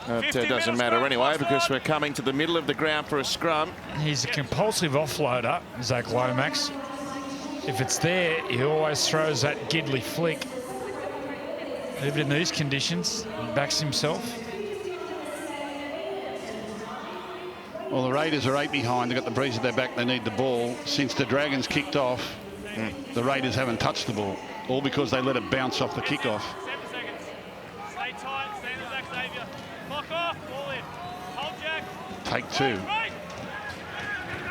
It doesn't matter anyway because we're coming to the middle of the ground for a scrum. He's a compulsive offloader, Zach Lomax. If it's there, he always throws that giddly flick. Even in these conditions, he backs himself. Well, the Raiders are 8 behind. They've got the breeze at their back. They need the ball. Since the Dragons kicked off, the Raiders haven't touched the ball, all because they let it bounce off the kickoff. 7 seconds. Stay tight, stand as Xavier. Lock off, ball in. Hold Jack. Take 2.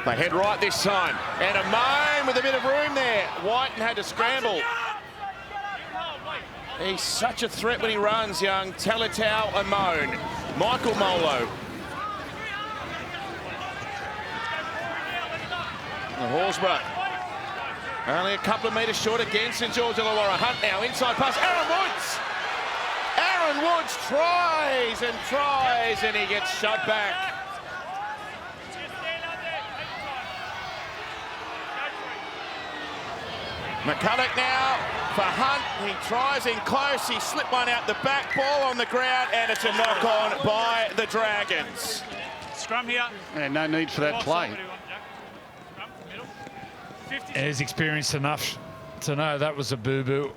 They head right this time. And a moan with a bit of room there. Whiten had to scramble. He's such a threat when he runs, young Talatau Amone. Michael Molo. Horsburgh. Only a couple of metres short again, St George Illawarra. Hunt now, inside pass. Aaron Woods! Aaron Woods tries and he gets shoved back. McCulloch now for Hunt. He tries in close. He slipped one out the back. Ball on the ground, and it's a knock on by the Dragons. Scrum here. And no need for that play. He's experienced enough to know that was a boo-boo.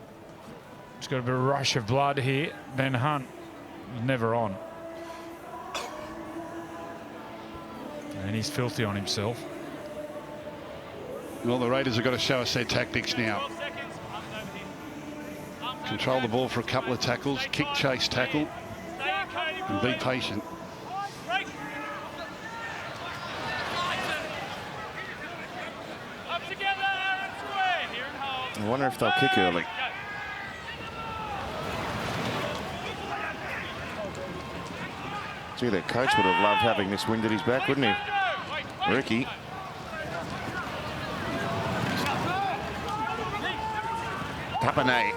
He's got a bit of rush of blood here. Ben Hunt was never on. And he's filthy on himself. Well, the Raiders have got to show us their tactics now. Control the ball for a couple of tackles, kick, chase, tackle, and be patient. I wonder if they'll kick early. Gee, their coach would have loved having this wind at his back, wouldn't he? Ricky. Papane.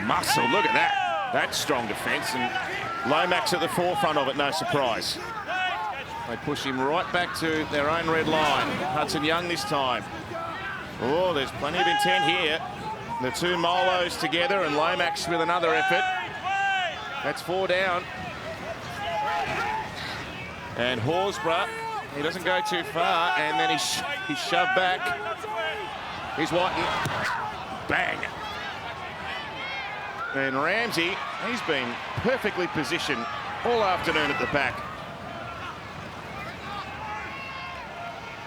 Muscle, look at that. That's strong defence, and Lomax at the forefront of it, no surprise. They push him right back to their own red line. Hudson Young this time. Oh, there's plenty of intent here. The two Molos together and Lomax with another effort. That's 4 down. And Horsburgh, he doesn't go too far, and then he's shoved back. Here's Whiten. Bang. And Ramsey, he's been perfectly positioned all afternoon at the back.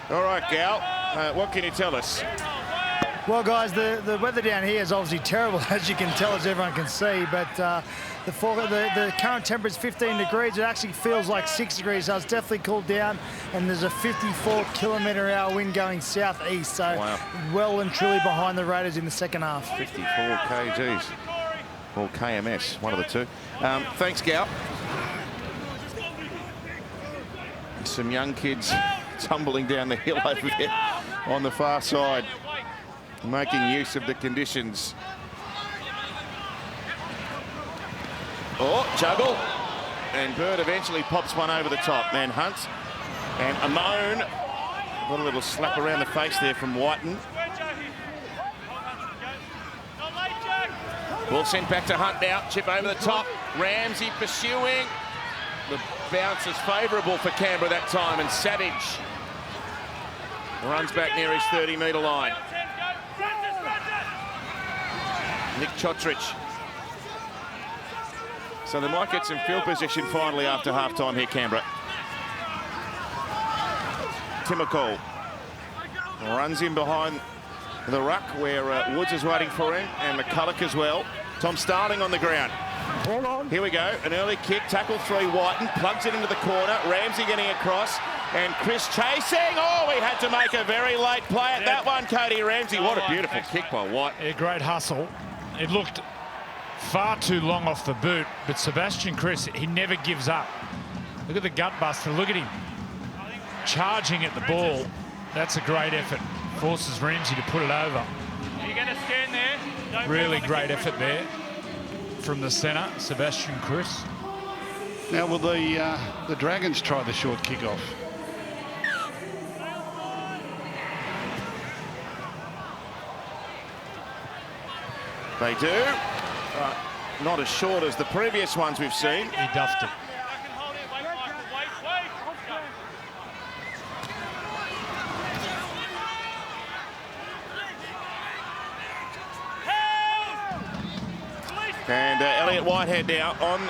All right, Gal, what can you tell us? Well, guys, the weather down here is obviously terrible, as you can tell, as everyone can see. But the current temperature is 15 degrees. It actually feels like 6 degrees, so it's definitely cooled down. And there's a 54-kilometre-hour wind going southeast. So wow. Well and truly behind the Raiders in the second half. 54 kgs. Or KMS, one of the two. Thanks, Gal. Some young kids tumbling down the hill over there on the far side, making use of the conditions. Oh, juggle. And Bird eventually pops one over the top. Man Hunt and Amone. Got a little slap around the face there from Whiten. Ball sent back to Hunt now. Chip over the top. Ramsey pursuing. The bounce is favourable for Canberra that time, and Savage runs back near his 30-metre line. Nick Chotrich. So they might get some field position finally after half-time here, Canberra. Timokol runs in behind the ruck where Woods is waiting for him, and McCulloch as well. Tom Starling on the ground. Here we go, an early kick, tackle 3, Whiten, plugs it into the corner, Ramsey getting across, and Chris chasing. Oh, we had to make a very late play at that one, Cody Ramsey. What a beautiful kick by White. Yeah, great hustle. It looked far too long off the boot, but Sebastian Chris, he never gives up. Look at the gut buster, look at him. Charging at the ball. That's a great effort. Forces Ramsey to put it over. You're going to scan there. Don't really great effort there from the centre, Sebastian Chris. Now will the Dragons try the short kick-off? They do. Not as short as the previous ones we've seen. He duffed it. And Elliot Whitehead now on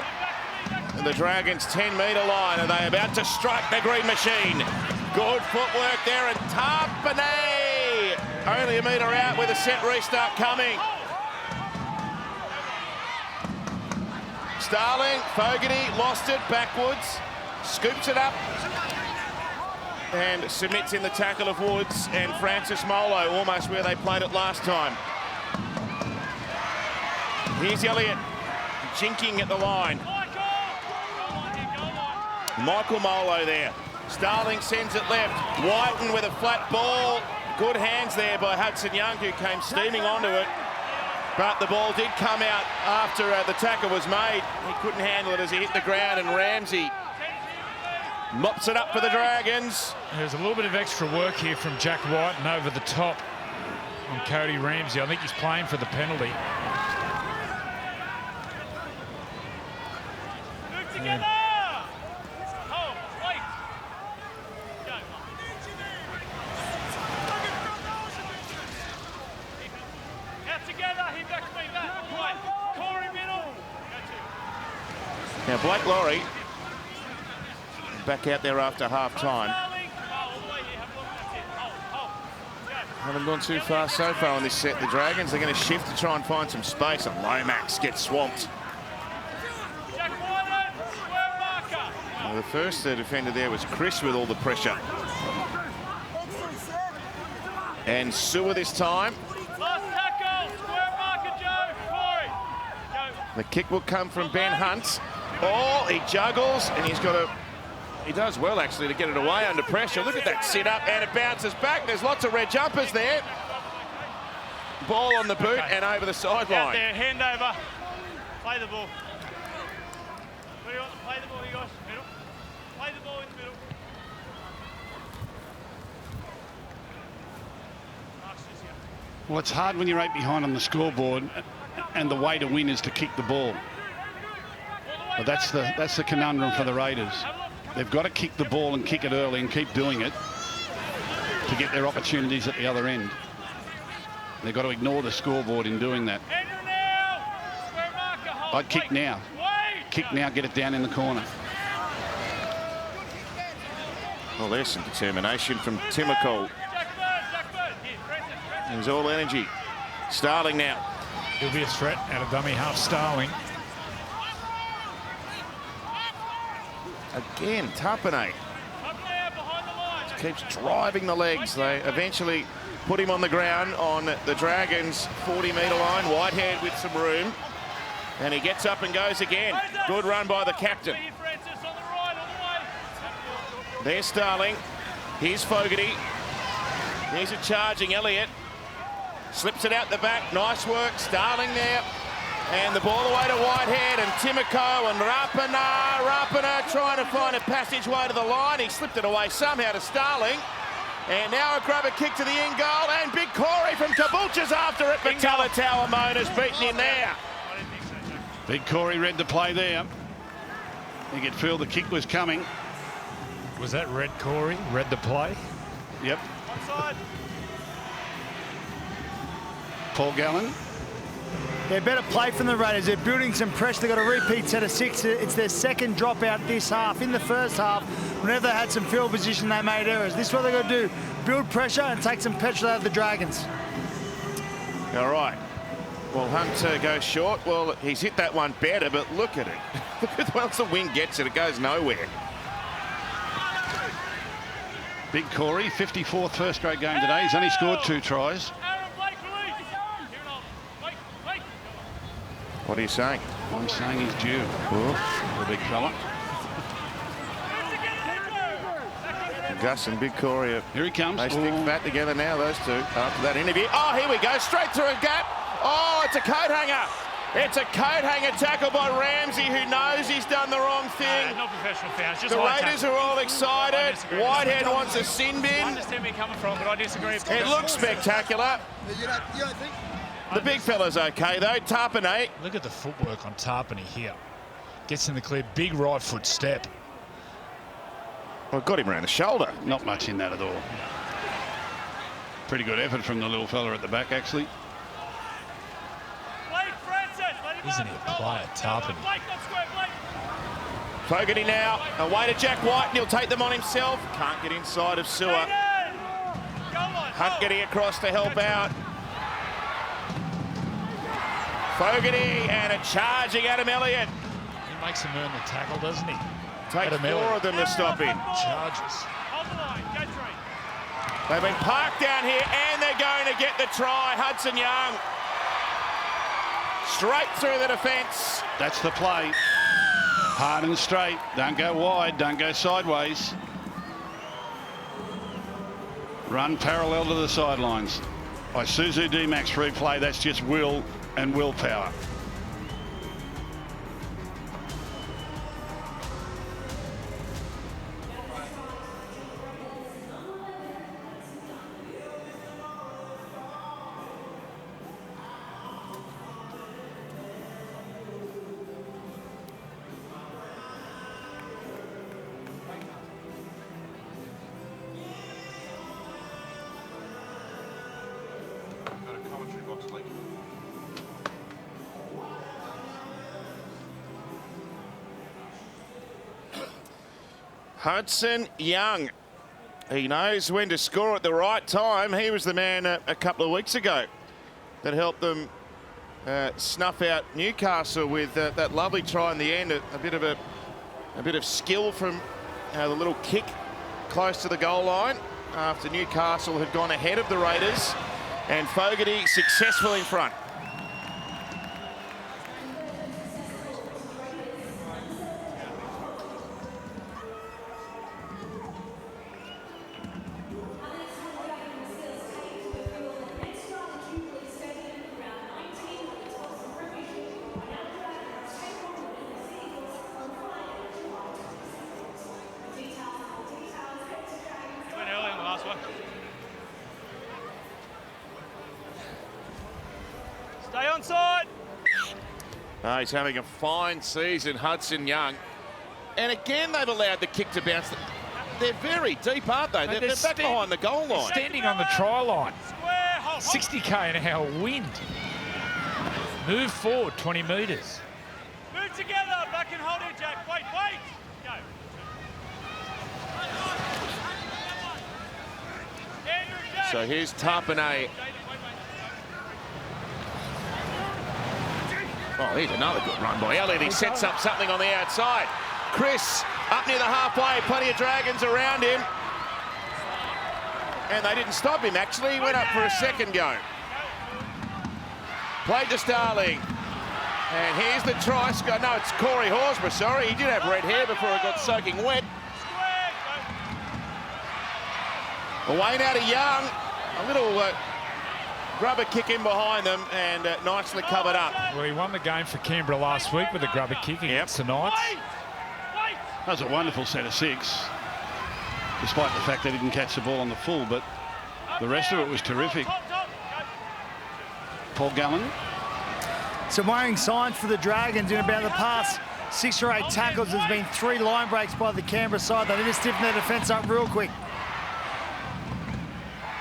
the Dragons' 10-metre line. Are they about to strike the green machine? Good footwork there, and Tarpanay only a metre out with a set restart coming. Starling, Fogarty lost it backwards, scoops it up, and submits in the tackle of Woods and Francis Molo, almost where they played it last time. Here's Elliott, jinking at the line. Michael Molo there. Starling sends it left. Whiten with a flat ball. Good hands there by Hudson Young, who came steaming onto it. But the ball did come out after the tackle was made. He couldn't handle it as he hit the ground, and Ramsey mops it up for the Dragons. There's a little bit of extra work here from Jack Whiten over the top on Cody Ramsey. I think he's playing for the penalty. Together! Now Blake Laurie back out there after half-time. Haven't gone too far so far on this set. The Dragons are going to shift to try and find some space, and Lomax gets swamped. Well, the first defender there was Chris with all the pressure. And Sewer this time. The kick will come from Ben Hunt. Oh, he juggles, and he does well actually to get it away under pressure. Look at that sit up, and it bounces back. There's lots of red jumpers there. Ball on the boot and over the sideline. Out there, hand over. Play the ball. What do you want? Play the ball, you guys. Middle. Play the ball in the middle. Well, it's hard when you're 8 behind on the scoreboard, and the way to win is to kick the ball. But that's the conundrum for the Raiders. They've got to kick the ball and kick it early and keep doing it to get their opportunities at the other end. They've got to ignore the scoreboard in doing that. I'd kick now. Kick now, get it down in the corner. Well, there's some determination from Timokol. He's all energy. Starling now. He'll be a threat out of dummy half. Starling. Again, Tarpanay keeps driving the legs. They eventually put him on the ground on the Dragons' 40-metre line. Whitehead with some room. And he gets up and goes again. Good run by the captain. There's Starling. Here's Fogarty. Here's a charging Elliott. Slips it out the back. Nice work. Starling there. And the ball away to Whitehead and Timoko and Rapana trying to find a passageway to the line. He slipped it away somehow to Starling. And now a grubber kick to the in goal, and Big Corey from Caboolture's after it, but Talatau Amona's beaten in there. Big Corey read the play there. He could feel the kick was coming. Was that Red Corey? Read the play? Yep. Paul Gallen. Yeah, better play from the Raiders. They're building some pressure. They've got a repeat set of 6. It's their second dropout this half. In the first half, whenever they had some field position, they made errors. This is what they've got to do. Build pressure and take some petrol out of the Dragons. All right. Well, Hunter goes short. Well, he's hit that one better, but look at it. Look at once the wind gets it, it goes nowhere. Big Corey, 54th first grade game today. He's only scored 2 tries. What are you saying? I'm saying he's due. The big fella. Gus and Big Corey. Here he comes. They stick fat together now, those two, after that interview. Oh, here we go. Straight through a gap. Oh, it's a coat hanger. It's a coat hanger tackle by Ramsey, who knows he's done the wrong thing. Not professional foul. Just the Raiders are all excited. Whitehead wants a sin bin. I understand where you're coming from, but I disagree. It looks spectacular. You don't think? The big fella's okay, though. Tarpanay. Look at the footwork on Tarpanay here. Gets in the clear. Big right foot step. Well, got him around the shoulder. Not much in that at all. Pretty good effort from the little fella at the back, actually. Isn't he a player, Tarpanay? Fogarty now, away to Jack White, and he'll take them on himself. Can't get inside of Sewer. Hunt getting across to help out. Fogarty and a charging Adam Elliott. He makes him earn the tackle, doesn't he? Takes four of them to stop him. Charges. They've been parked down here and they're going to get the try. Hudson Young. Straight through the defence. That's the play. Hard and straight. Don't go wide. Don't go sideways. Run parallel to the sidelines. Isuzu D-Max replay. That's just will and willpower. Hudson Young. He knows when to score at the right time. He was the man a couple of weeks ago that helped them snuff out Newcastle with that lovely try in the end. A bit of skill from the little kick close to the goal line after Newcastle had gone ahead of the Raiders, and Fogarty successful in front. Stay on side. He's having a fine season, Hudson Young. And again, they've allowed the kick to bounce. They're very deep, aren't they? They're back behind the goal line. Standing on the try line. 60 k/h wind. Move forward 20 metres. Move together. Back and hold it, Jack. Wait. Go. So here's Tarpanay. Oh, here's another good run by Elliott. He sets up something on the outside. Chris up near the halfway, plenty of Dragons around him. And they didn't stop him, actually. He went up for a second go. Played to Starling. And here's the try. No, it's Corey Horsburgh, sorry. He did have red hair before it got soaking wet. Away now to Young. A little grubber kick in behind them and nicely covered up. Well, he won the game for Canberra last week with a grubber kick against the Knights. That was a wonderful set of six, despite the fact they didn't catch the ball on the full, but the rest of it was terrific. Paul Gallen. Some worrying signs for the Dragons in about the past 6 or 8 tackles. There's been 3 line breaks by the Canberra side. They need to stiffen their defence up real quick.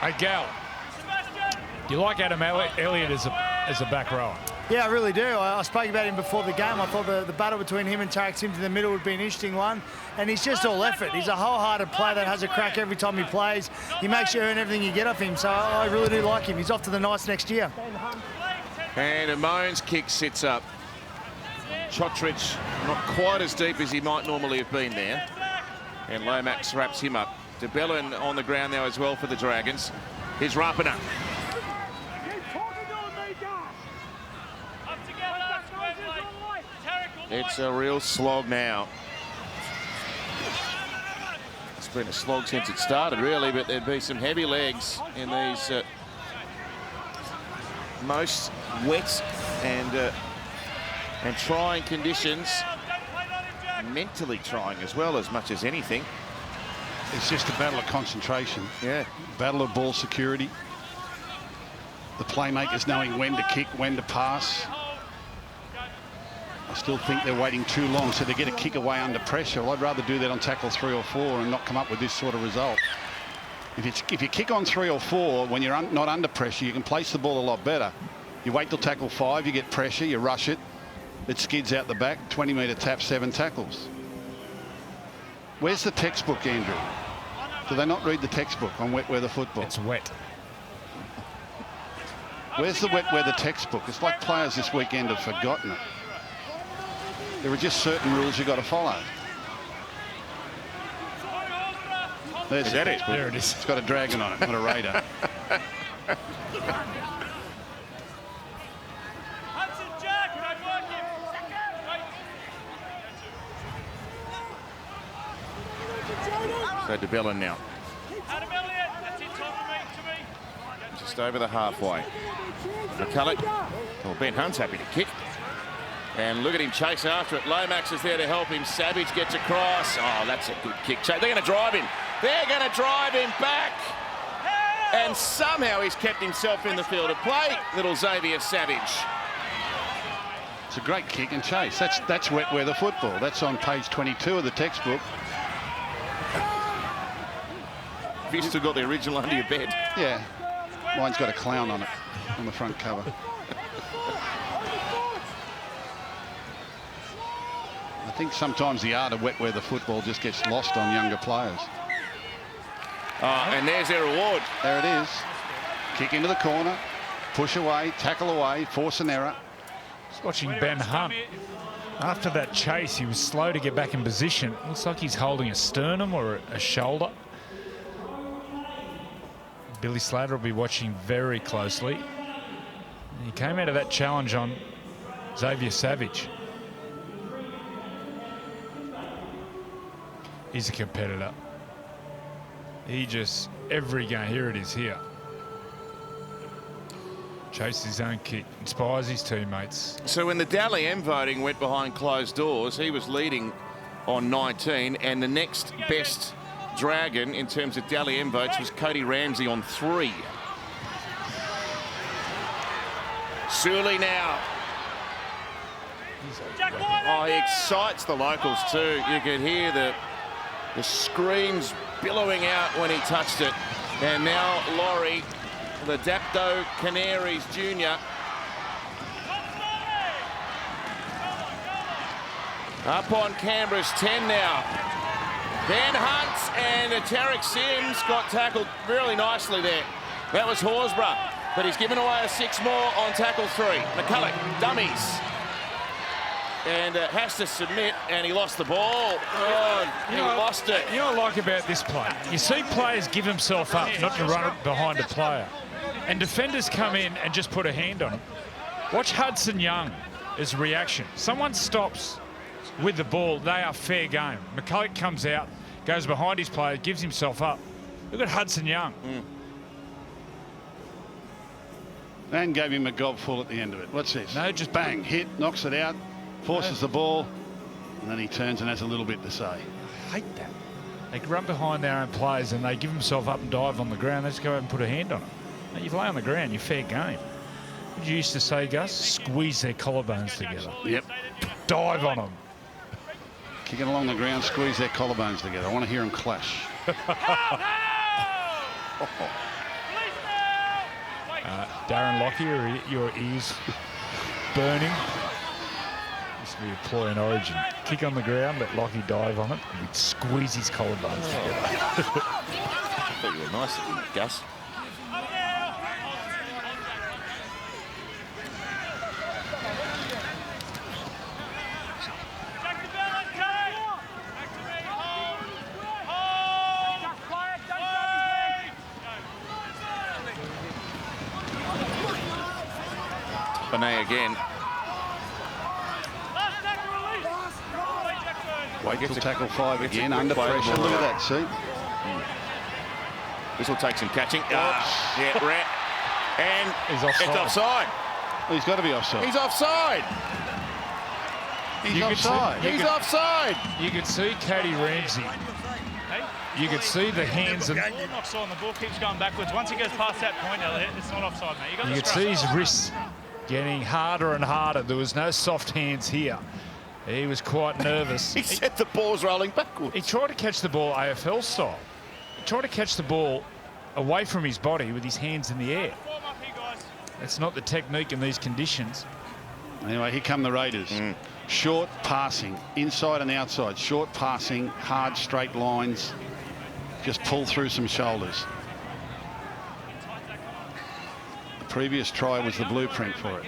Hey, Gal, do you like Adam Elliott as a back rower? Yeah, I really do. I spoke about him before the game. I thought the battle between him and Tarek Sims in the middle would be an interesting one. And he's just all effort. He's a wholehearted player that has a crack every time he plays. He makes you earn everything you get off him. So I really do like him. He's off to the Knights next year. And a Moans kick sits up. Chotridge not quite as deep as he might normally have been there. And Lomax wraps him up. De Bellin on the ground now as well for the Dragons. Here's Rapana. It's a real slog now. It's been a slog since it started, really, but there'd be some heavy legs in these most wet and trying conditions. Mentally trying as well, as much as anything. It's just a battle of concentration. Yeah. Battle of ball security. The playmakers knowing when to kick, when to pass. I still think they're waiting too long, so they get a kick away under pressure. Well, I'd rather do that on tackle 3 or 4 and not come up with this sort of result. If you kick on 3 or 4 when you're not under pressure, you can place the ball a lot better. You wait till tackle 5, you get pressure, you rush it, it skids out the back, 20-metre tap, 7 tackles. Where's the textbook, Andrew? Do they not read the textbook on wet weather football? It's wet. Where's the wet weather textbook? It's like players this weekend have forgotten it. There are just certain rules you've got to follow. There's Is that it? There it is. It's got a dragon on it, not a raider. So de Belin now. Just over the halfway. McCulloch. Well, Ben Hunt's happy to kick. And look at him chase after it. Lomax is there to help him. Savage gets across. Oh, that's a good kick. They're going to drive him. They're going to drive him back. And somehow he's kept himself in the field of play. Little Xavier Savage. It's a great kick and chase. That's wet weather football. That's on page 22 of the textbook. Have you still got the original under your bed? Yeah. Mine's got a clown on it, on the front cover. I think sometimes the art of wet weather football just gets lost on younger players. Oh, and there's their reward. There it is. Kick into the corner, push away, tackle away, force an error. Just watching Ben Hunt. After that chase, he was slow to get back in position. Looks like he's holding a sternum or a shoulder. Billy Slater will be watching very closely. He came out of that challenge on Xavier Savage. He's a competitor. He just, every game, here it is here. Chases his own kick, inspires his teammates. So when the Dally M voting went behind closed doors, he was leading on 19, and the next best Dragon in terms of Dally M votes was Cody Ramsey on 3. Sully now. Oh, he excites the locals too. You could hear the screams billowing out when he touched it. And now Laurie, the Dapto Canaries Jr. Up on Canberra's 10 now. Ben Hunt and Tarek Sims got tackled really nicely there. That was Horsburgh, but he's given away a 6 more on tackle 3. McCulloch, dummies. And has to submit, and he lost the ball. Oh, he lost it. You know what I like about this play? You see players give themselves up not to run behind a player. And defenders come in and just put a hand on him. Watch Hudson Young's reaction. Someone stops with the ball, they are fair game. McCulloch comes out, goes behind his player, gives himself up. Look at Hudson Young. And gave him a gobful at the end of it. What's this? No, just bang, hit, knocks it out, forces the ball, and then he turns and has a little bit to say. I hate that. They run behind their own players and they give themselves up and dive on the ground. They just go out and put a hand on it. Now, you lay on the ground, you're fair game. What did you used to say, Gus? Squeeze their collarbones together. Yep. Dive on them. Kicking along the ground, squeeze their collarbones together. I want to hear them clash. Darren Lockyer, are your ears burning? Used to be a ploy in Origin. Kick on the ground, let Lockie dive on it, and he'd squeeze his collarbones together. I thought you were nice at it, Gus. Again. Wait till tackle 5 again, under pressure. Look at that, see? This will take some catching. Yeah, Rat. And he's offside. It's offside. He's got to be offside. He's offside. He's offside. He's offside. You could see Cody Ramsey. You could see the hands and Offside on the ball keeps going backwards. Once he goes past that point, Elliot, it's not offside, mate. you could see his wrists getting harder and harder. There was no soft hands here. He was quite nervous. He said the ball's rolling backwards. He tried to catch the ball AFL style. He tried to catch the ball away from his body with his hands in the air. That's not the technique in these conditions. Anyway, here come the Raiders. Short passing, inside and outside. Short passing, hard straight lines. Just pull through some shoulders. The previous try was the blueprint for it.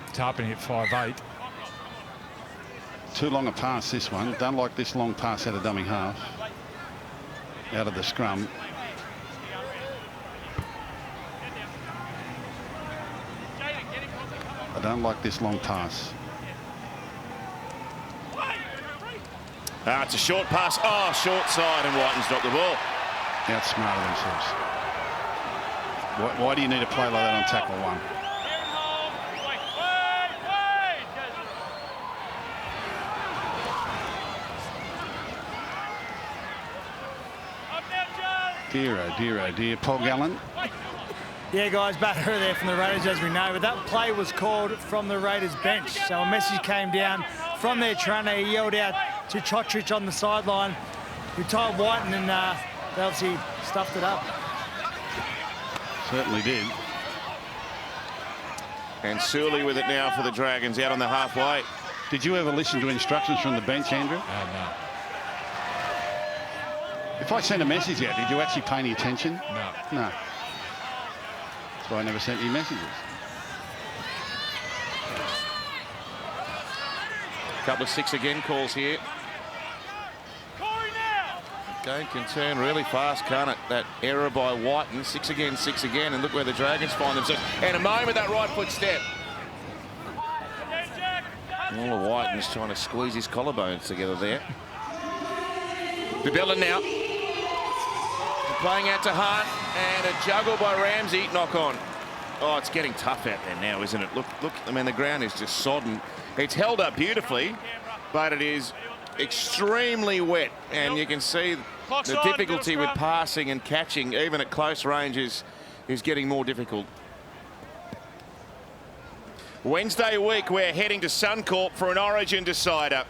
Tarpany hit 5'8". Too long a pass, this one. Don't like this long pass out of dummy half. Out of the scrum. I don't like this long pass. It's a short pass. Oh, short side, and Whiten's dropped the ball. Outsmarted themselves. Why do you need to play like that on tackle one? Dear, oh dear, oh dear. Paul Gallen. Yeah, guys, bad error there from the Raiders, as we know, but that play was called from the Raiders bench. So a message came down from their trainer. He yelled out to Chotrich on the sideline. We told Whiten, and they obviously stuffed it up. Certainly did. And Sully with it now for the Dragons, out on the halfway. Did you ever listen to instructions from the bench, Andrew? No. If I sent a message out, did you actually pay any attention? No. No. That's why I never sent you messages. A couple of 6 again calls here. Game can turn really fast, can't it? That error by Whiten. 6 again, and look where the Dragons find themselves. And a moment, that right foot step. All of Whiten's trying to squeeze his collarbones together there. Bibella now. Playing out to Hart, and a juggle by Ramsey. Knock on. Oh, it's getting tough out there now, isn't it? Look, I mean, the ground is just sodden. It's held up beautifully, but it is extremely wet, and you can see the difficulty with passing and catching, even at close ranges, is getting more difficult. Wednesday week, we're heading to Suncorp for an Origin decider.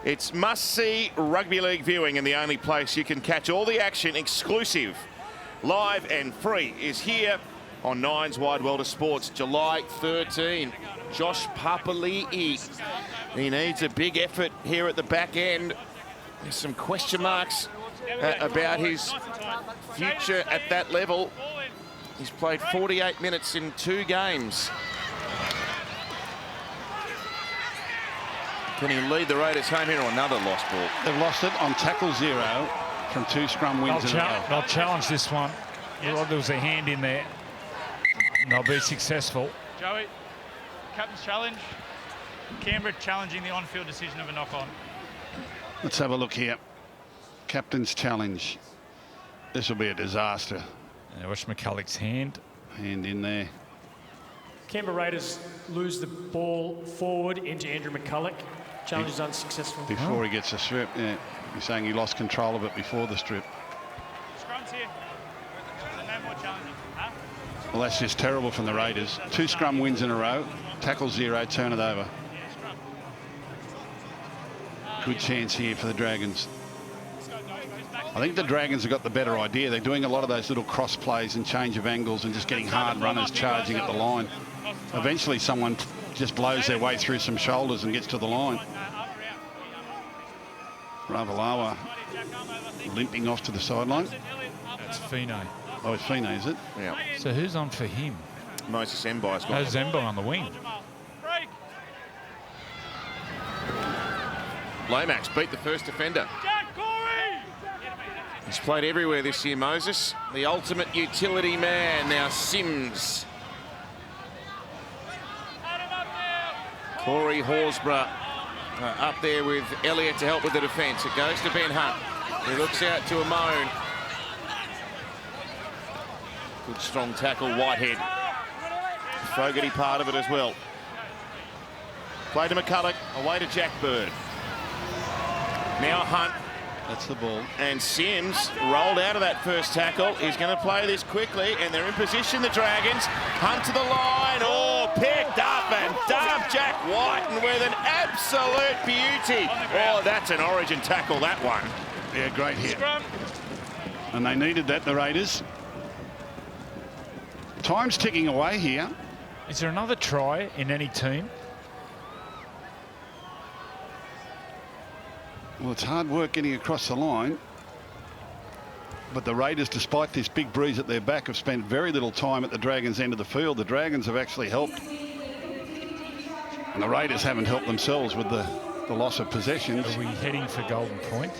It's must-see rugby league viewing, and the only place you can catch all the action exclusive, live and free is here on Nine's Wide World of Sports, July 13. Josh Papali'i. He needs a big effort here at the back end. There's some question marks about his future at that level. He's played 48 minutes in 2 games. Can he lead the Raiders home here, or another lost ball? They've lost it on tackle 0 from 2 scrum wins in a row. They'll challenge this one. There was a hand in there. And they'll be successful. Joey, captain's challenge. Canberra challenging the on-field decision of a knock-on. Let's have a look here. Captain's challenge. This will be a disaster. Yeah, watch McCulloch's hand. Hand in there. Canberra Raiders lose the ball forward into Andrew McCulloch. Challenge is unsuccessful. Before he gets a strip, yeah. You're saying he lost control of it before the strip. Scrum's here. No more challenging. Huh? Well, that's just terrible from the Raiders. 2 scrum wins in a row. Tackle 0, turn it over. Good chance here for the Dragons. I think the Dragons have got the better idea. They're doing a lot of those little cross plays and change of angles and just getting hard runners charging at the line. Eventually someone just blows their way through some shoulders and gets to the line. Ravalawa limping off to the sideline. That's Fine. Oh, it's Fine, is it? Yeah. So who's on for him? Moses Mbai's got Zembo on the wing. Lomax beat the first defender. He's played everywhere this year, Moses. The ultimate utility man. Now Sims. Corey Horsburgh up there with Elliott to help with the defence. It goes to Ben Hunt. He looks out to Amone. Good strong tackle, Whitehead. Fogarty part of it as well. Play to McCulloch, away to Jack Bird. Now Hunt. That's the ball. And Sims rolled out of that first tackle. He's going to play this quickly, and they're in position, the Dragons. Hunt to the line. Oh, picked up and dumped Jack Whiten with an absolute beauty. Oh, that's an Origin tackle, that one. Yeah, great hit. And they needed that, the Raiders. Time's ticking away here. Is there another try in any team? Well, it's hard work getting across the line. But the Raiders, despite this big breeze at their back, have spent very little time at the Dragons' end of the field. The Dragons have actually helped. And the Raiders haven't helped themselves with the loss of possessions. Are we heading for golden point?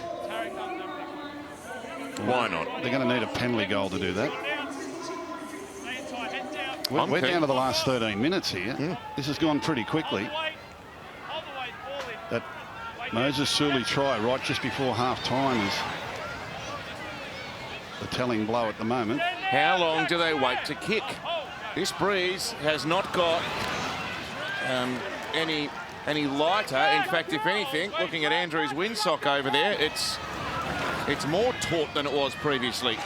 Why not? They're going to need a penalty goal to do that. We're down to the last 13 minutes here. This has gone pretty quickly. That Moses Suli try right just before half-time is the telling blow at the moment. How long do they wait to kick? This breeze has not got any lighter. In fact, if anything, looking at Andrew's windsock over there, it's more taut than it was previously.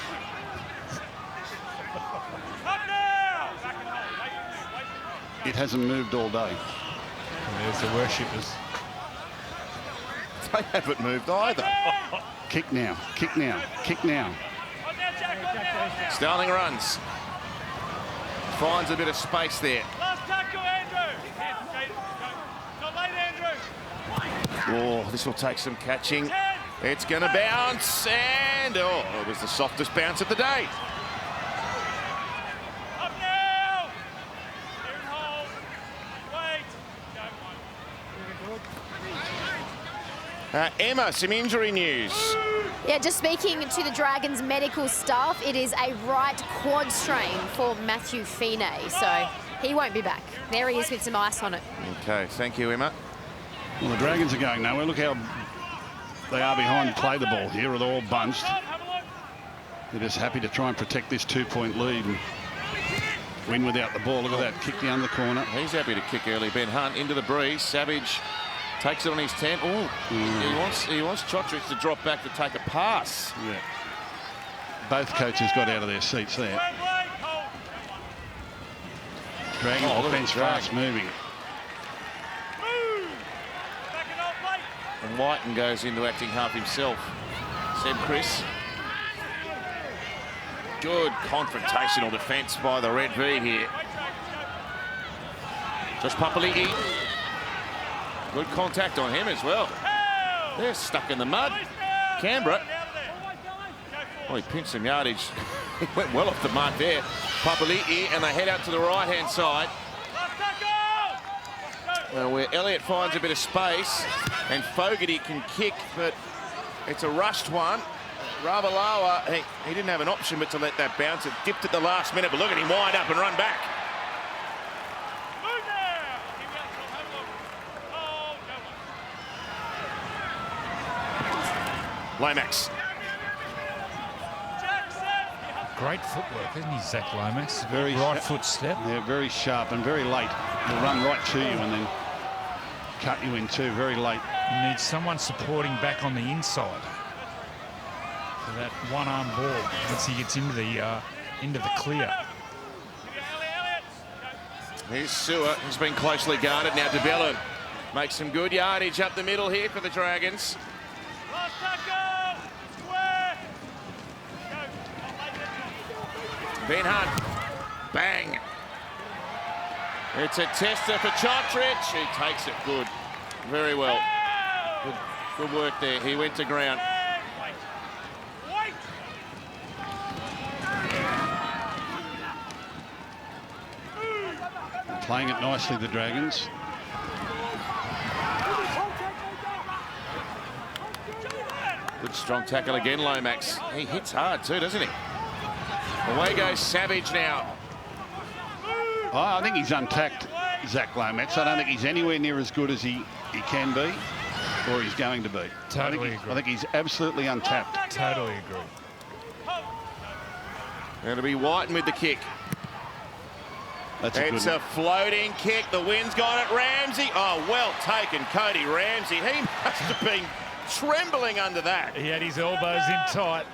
It hasn't moved all day. And there's the worshippers. They haven't moved either. Kick now, kick now, kick now. Starling runs. Finds a bit of space there. Oh, this will take some catching. It's going to bounce, and oh, it was the softest bounce of the day. Emma, some injury news. Yeah, just speaking to the Dragons medical staff, it is a right quad strain for Matthew Feeney, so he won't be back. There he is with some ice on it. Okay, thank you, Emma. Well, the Dragons are going nowhere. Look how they are behind play the ball here. They're all bunched. They're just happy to try and protect this 2-point lead and win without the ball. Look at that kick down the corner. He's happy to kick early. Ben Hunt into the breeze. Savage takes it on his 10. Oh, he wants Chotrich to drop back to take a pass. Yeah. Both coaches got out of their seats there. Dragons defence fast moving. And Whiten goes into acting half himself. Said Chris. Good confrontational defence by the Red V here. Josh Papali'i. Good contact on him as well. They're stuck in the mud. Canberra. Oh, he pinched some yardage. He went well off the mark there. Papali'i, and they head out to the right-hand side. Where Elliott finds a bit of space, and Fogarty can kick, but it's a rushed one. Ravalawa, he didn't have an option but to let that bounce. It dipped at the last minute, but look at him wind up and run back. Lomax. Great footwork, isn't he, Zach Lomax? Very right foot step. Yeah, very sharp and very late. He'll run right to you and then cut you in two very late. You need someone supporting back on the inside for that one-arm ball once he gets into the clear. Here's Sewer, who's been closely guarded. Now DeBellin makes some good yardage up the middle here for the Dragons. Ben Hunt, bang. It's a tester for Chotrich. He takes it good, very well. Good work there. He went to ground. Playing it nicely, the Dragons. Good strong tackle again, Lomax. He hits hard too, doesn't he? Away goes Savage now. Oh, I think he's untacked, Zach Lomax. I don't think he's anywhere near as good as he can be or he's going to be. Totally agree. I think he's absolutely untapped. Totally agree. It'll be Whiten with the kick. It's a floating kick. The wind's got it. Ramsey. Oh, well taken, Cody Ramsey. He must have been trembling under that. He had his elbows in tight.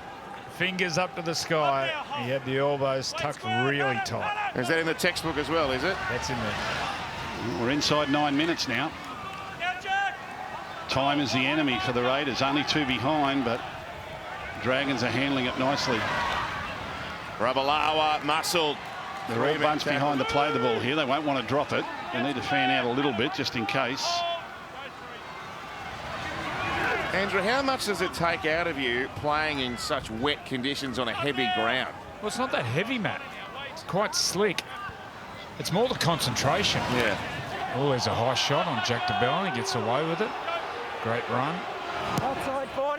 Fingers up to the sky. He had the elbows tucked really tight. Is that in the textbook as well, is it? That's in there. We're inside 9 minutes now. Time is the enemy for the Raiders. Only two behind, but Dragons are handling it nicely. Ravalawa muscled. They're all bunched behind the play the ball here. They won't want to drop it. They need to fan out a little bit just in case. Andrew, how much does it take out of you playing in such wet conditions on a heavy ground? Well, it's not that heavy, Matt. It's quite slick. It's more the concentration. Yeah. Oh, there's a high shot on Jack DeBell. He gets away with it. Great run.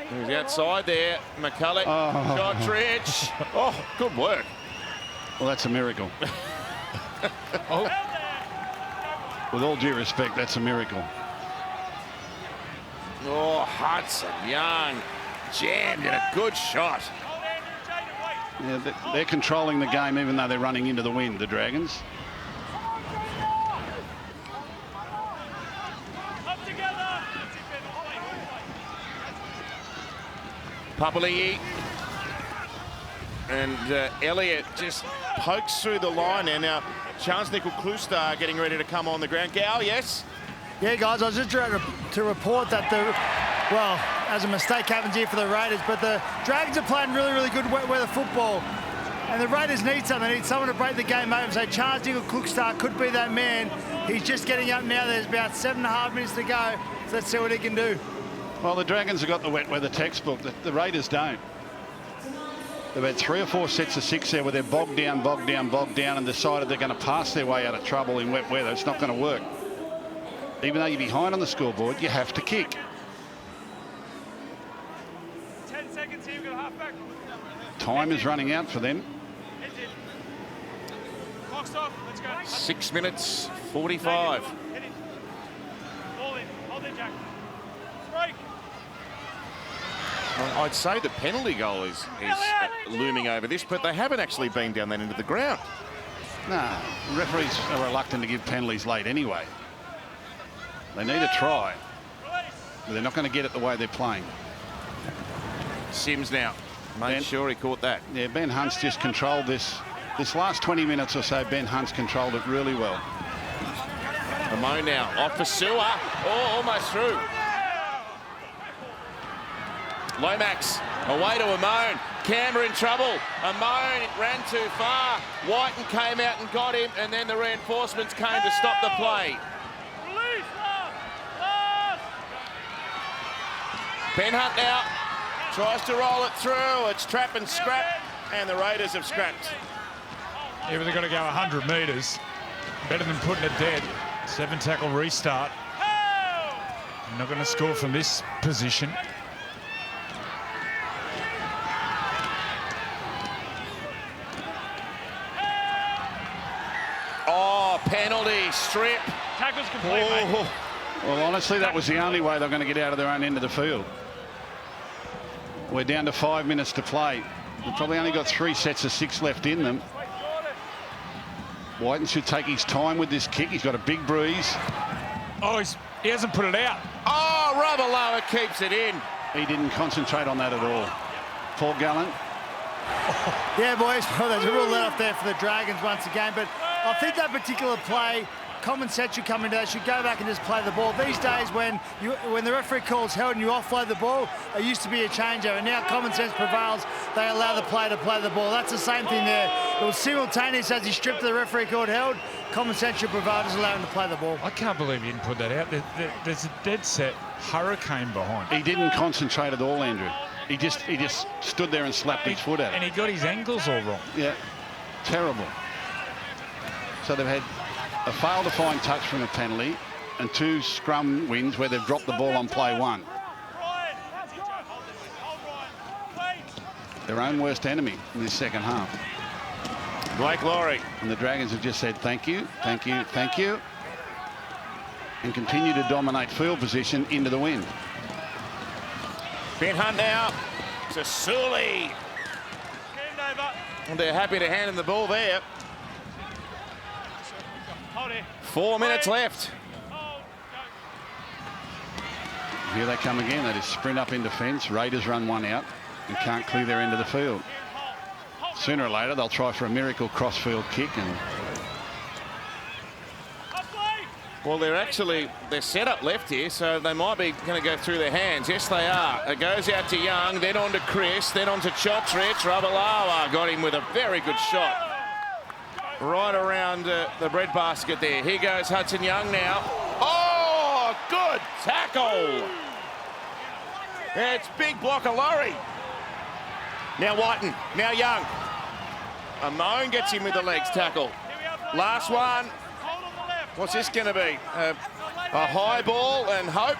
He's outside there. McCulloch. Shotridge. Oh, good work. Well, that's a miracle. Oh. With all due respect, that's a miracle. Oh, Hudson Young jammed in a good shot. Yeah, they're controlling the game even though they're running into the wind, the Dragons. Papali'i and Elliott just pokes through the line there. Now, Chance Nickel-Clustar getting ready to come on the ground. Gal, yes? Yeah, guys, I was just trying to report that as a mistake happens here for the Raiders, but the Dragons are playing really, really good wet weather football. And the Raiders need something. They need someone to break the game over. So Chance Nickel-Clustar could be that man. He's just getting up now. There's about 7.5 minutes to go. So let's see what he can do. Well, the Dragons have got the wet weather textbook. The Raiders don't. They've had 3 or 4 sets of 6 there where they're bogged down, and decided they're going to pass their way out of trouble in wet weather. It's not going to work. Even though you're behind on the scoreboard, you have to kick. 10 seconds here, we've got a half back. Time is running out for them. Clock's off, let's go. 6 minutes, 45. Hit it. Ball in, hold it, Jack. Strike. Well, I'd say the penalty goal is looming over this, but they haven't actually been down that into the ground. No, referees are reluctant to give penalties late anyway. They need a try, but they're not going to get it the way they're playing. Sims now. Made sure he caught that. Yeah, Ben Hunt's just controlled this. This last 20 minutes or so, Ben Hunt's controlled it really well. Amon now off for Sewer. Oh, almost through. Lomax away to Amon. Canberra in trouble. Amon ran too far. Whiten came out and got him, and then the reinforcements came to stop the play. Ben Hunt now tries to roll it through. It's trap and scrap, and the Raiders have scrapped. Yeah, but they've got to go 100 metres. Better than putting it dead. 7 tackle restart. I'm not going to score from this position. Oh, penalty, strip. Tackle's complete, mate. Well, honestly, that was the only way they're going to get out of their own end of the field. We're down to 5 minutes to play. We've probably only got 3 sets of 6 left in them. Whiten should take his time with this kick. He's got a big breeze. Oh, he hasn't put it out. Oh, Ravalawa keeps it in. He didn't concentrate on that at all. Paul Gallant. Yeah, boys, well, there's a real let-off there for the Dragons once again, but I think that particular play, common sense should come into that. Should go back and just play the ball. These days, when the referee calls held and you offload the ball, it used to be a changeover. And now common sense prevails. They allow the player to play the ball. That's the same thing there. It was simultaneous as he stripped the referee called held. Common sense should prevail, just allow him to play the ball. I can't believe you didn't put that out. There's a dead set hurricane behind. He didn't concentrate at all, Andrew. He just stood there and slapped his foot at it. And he got his ankles all wrong. Yeah, terrible. So they've had a fail-to-find touch from a penalty and 2 scrum wins where they've dropped the ball on play 1. Their own worst enemy in this second half. Blake Laurie. And the Dragons have just said thank you, thank you, thank you, and continue to dominate field position into the wind. Ben Hunt now to Sully. And they're happy to hand him the ball there. 4 minutes left. Here they come again. They just sprint up in defence. Raiders run one out and can't clear their end of the field. Sooner or later, they'll try for a miracle cross-field kick. And well, they're set up left here, so they might be going to go through their hands. Yes, they are. It goes out to Young, then on to Chris, then on to Chotrich. Ravalawa got him with a very good shot. right around the breadbasket there. Here goes Hudson Young now. Oh, good tackle. It's big block of Laurie. Now Whiten, now Young. Amone gets him with the legs tackle. Last one. What's this going to be? A high ball and Hope.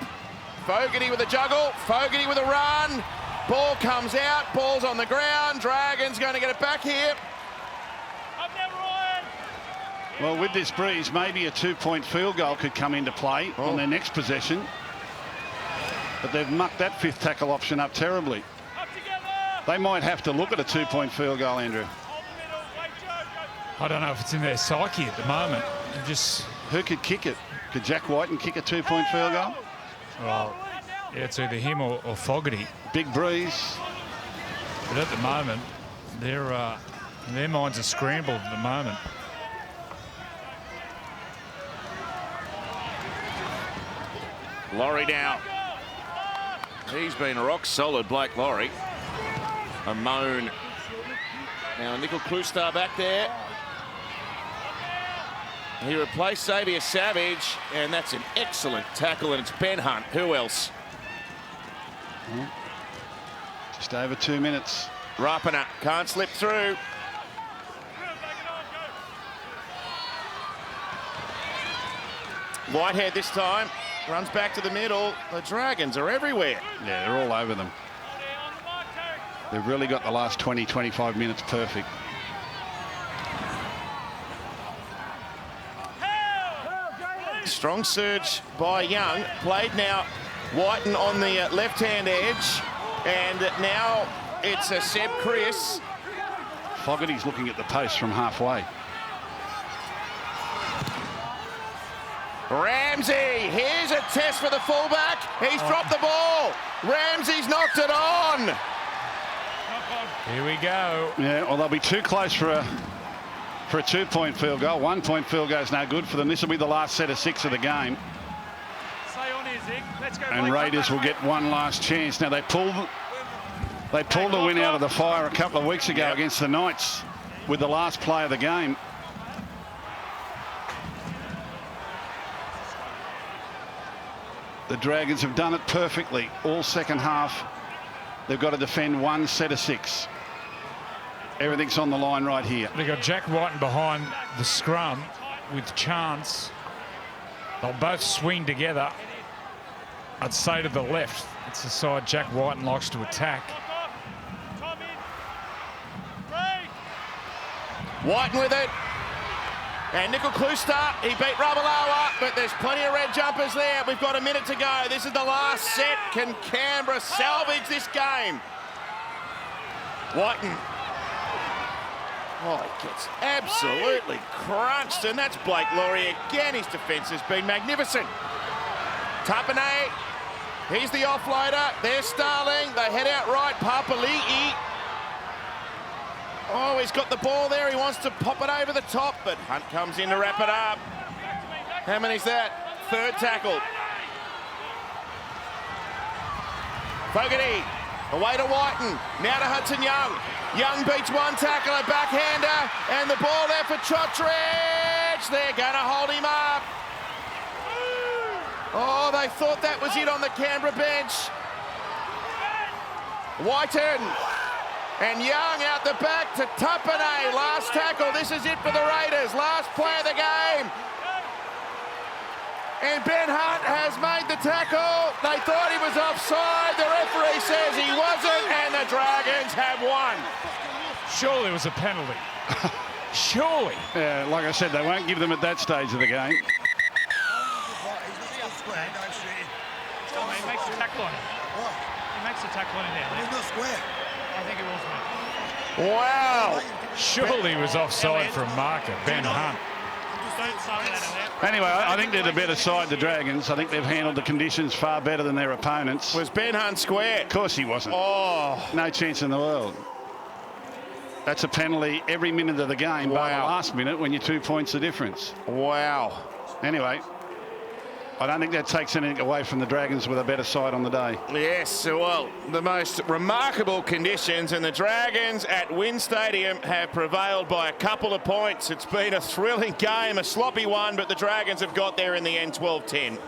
Fogarty with a juggle. Fogarty with a run. Ball comes out. Ball's on the ground. Dragons going to get it back here. Well, with this breeze, maybe a 2-point field goal could come into play on their next possession. But they've mucked that 5th tackle option up terribly. They might have to look at a 2-point field goal, Andrew. I don't know if it's in their psyche at the moment. Who could kick it? Could Jack Whiten kick a 2-point field goal? Well, yeah, it's either him or Fogarty. Big breeze. But at the moment, their minds are scrambled at the moment. Laurie now. He's been rock solid, Blake Laurie. Amone. Now Nickel Cloustar back there. He replaced Xavier Savage, and that's an excellent tackle, and it's Ben Hunt. Who else? Just over 2 minutes. Rapana can't slip through. Whitehead this time. Runs back to the middle. The Dragons are everywhere. Yeah, they're all over them. They've really got the last 20, 25 minutes perfect. Strong surge by Young. Played now Whiten on the left-hand edge. And now it's a Seb Chris. Fogarty's looking at the post from halfway. Ramsey, here's a test for the fullback. He's dropped the ball. Ramsey's knocked it on. Here we go. Yeah, well, they'll be too close for a 2-point field goal. 1-point field goal is no good for them. This will be the last set of 6 of the game. And Raiders will get one last chance. Now they pulled the win out of the fire a couple of weeks ago against the Knights with the last play of the game. The Dragons have done it perfectly all second half. They've got to defend one set of 6. Everything's on the line right here. They've got Jack Whiten behind the scrum with Chance. They'll both swing together. I'd say to the left. It's the side Jack Whiten likes to attack. Whiten with it. And Nickel Cloustar, he beat Rabalawa, but there's plenty of red jumpers there. We've got a minute to go. This is the last set. Can Canberra salvage this game? Whiten. Oh, he gets absolutely crunched, and that's Blake Laurie again. His defence has been magnificent. Tapane, he's the offloader. There's Starling. They head out right. Papali'i. Oh, he's got the ball there. He wants to pop it over the top, but Hunt comes in to wrap it up. How many's that? 3rd tackle. Fogarty, away to Whiten. Now to Hudson Young. Young beats one tackle, a backhander, and the ball there for Chottridge. They're going to hold him up. Oh, they thought that was it on the Canberra bench. Whiten. And Young out the back to Tapane. Last tackle. This is it for the Raiders. Last play of the game. And Ben Hunt has made the tackle. They thought he was offside. The referee says he wasn't, and the Dragons have won. Surely it was a penalty. Surely. Yeah, like I said, they won't give them at that stage of the game. He makes the tackle on it. He makes the tackle on it there. He's not square. I think it was, mate. Wow. Surely was offside from marker, Ben Hunt. Anyway, I think they're the better side, the Dragons. I think they've handled the conditions far better than their opponents. Was Ben Hunt square? Of course he wasn't. Oh. No chance in the world. That's a penalty every minute of the game, by the last minute when you're 2 points the difference. Wow. Anyway, I don't think that takes anything away from the Dragons with a better side on the day. Yes, well, the most remarkable conditions, and the Dragons at Wynn Stadium have prevailed by a couple of points. It's been a thrilling game, a sloppy one, but the Dragons have got there in the end, 12-10.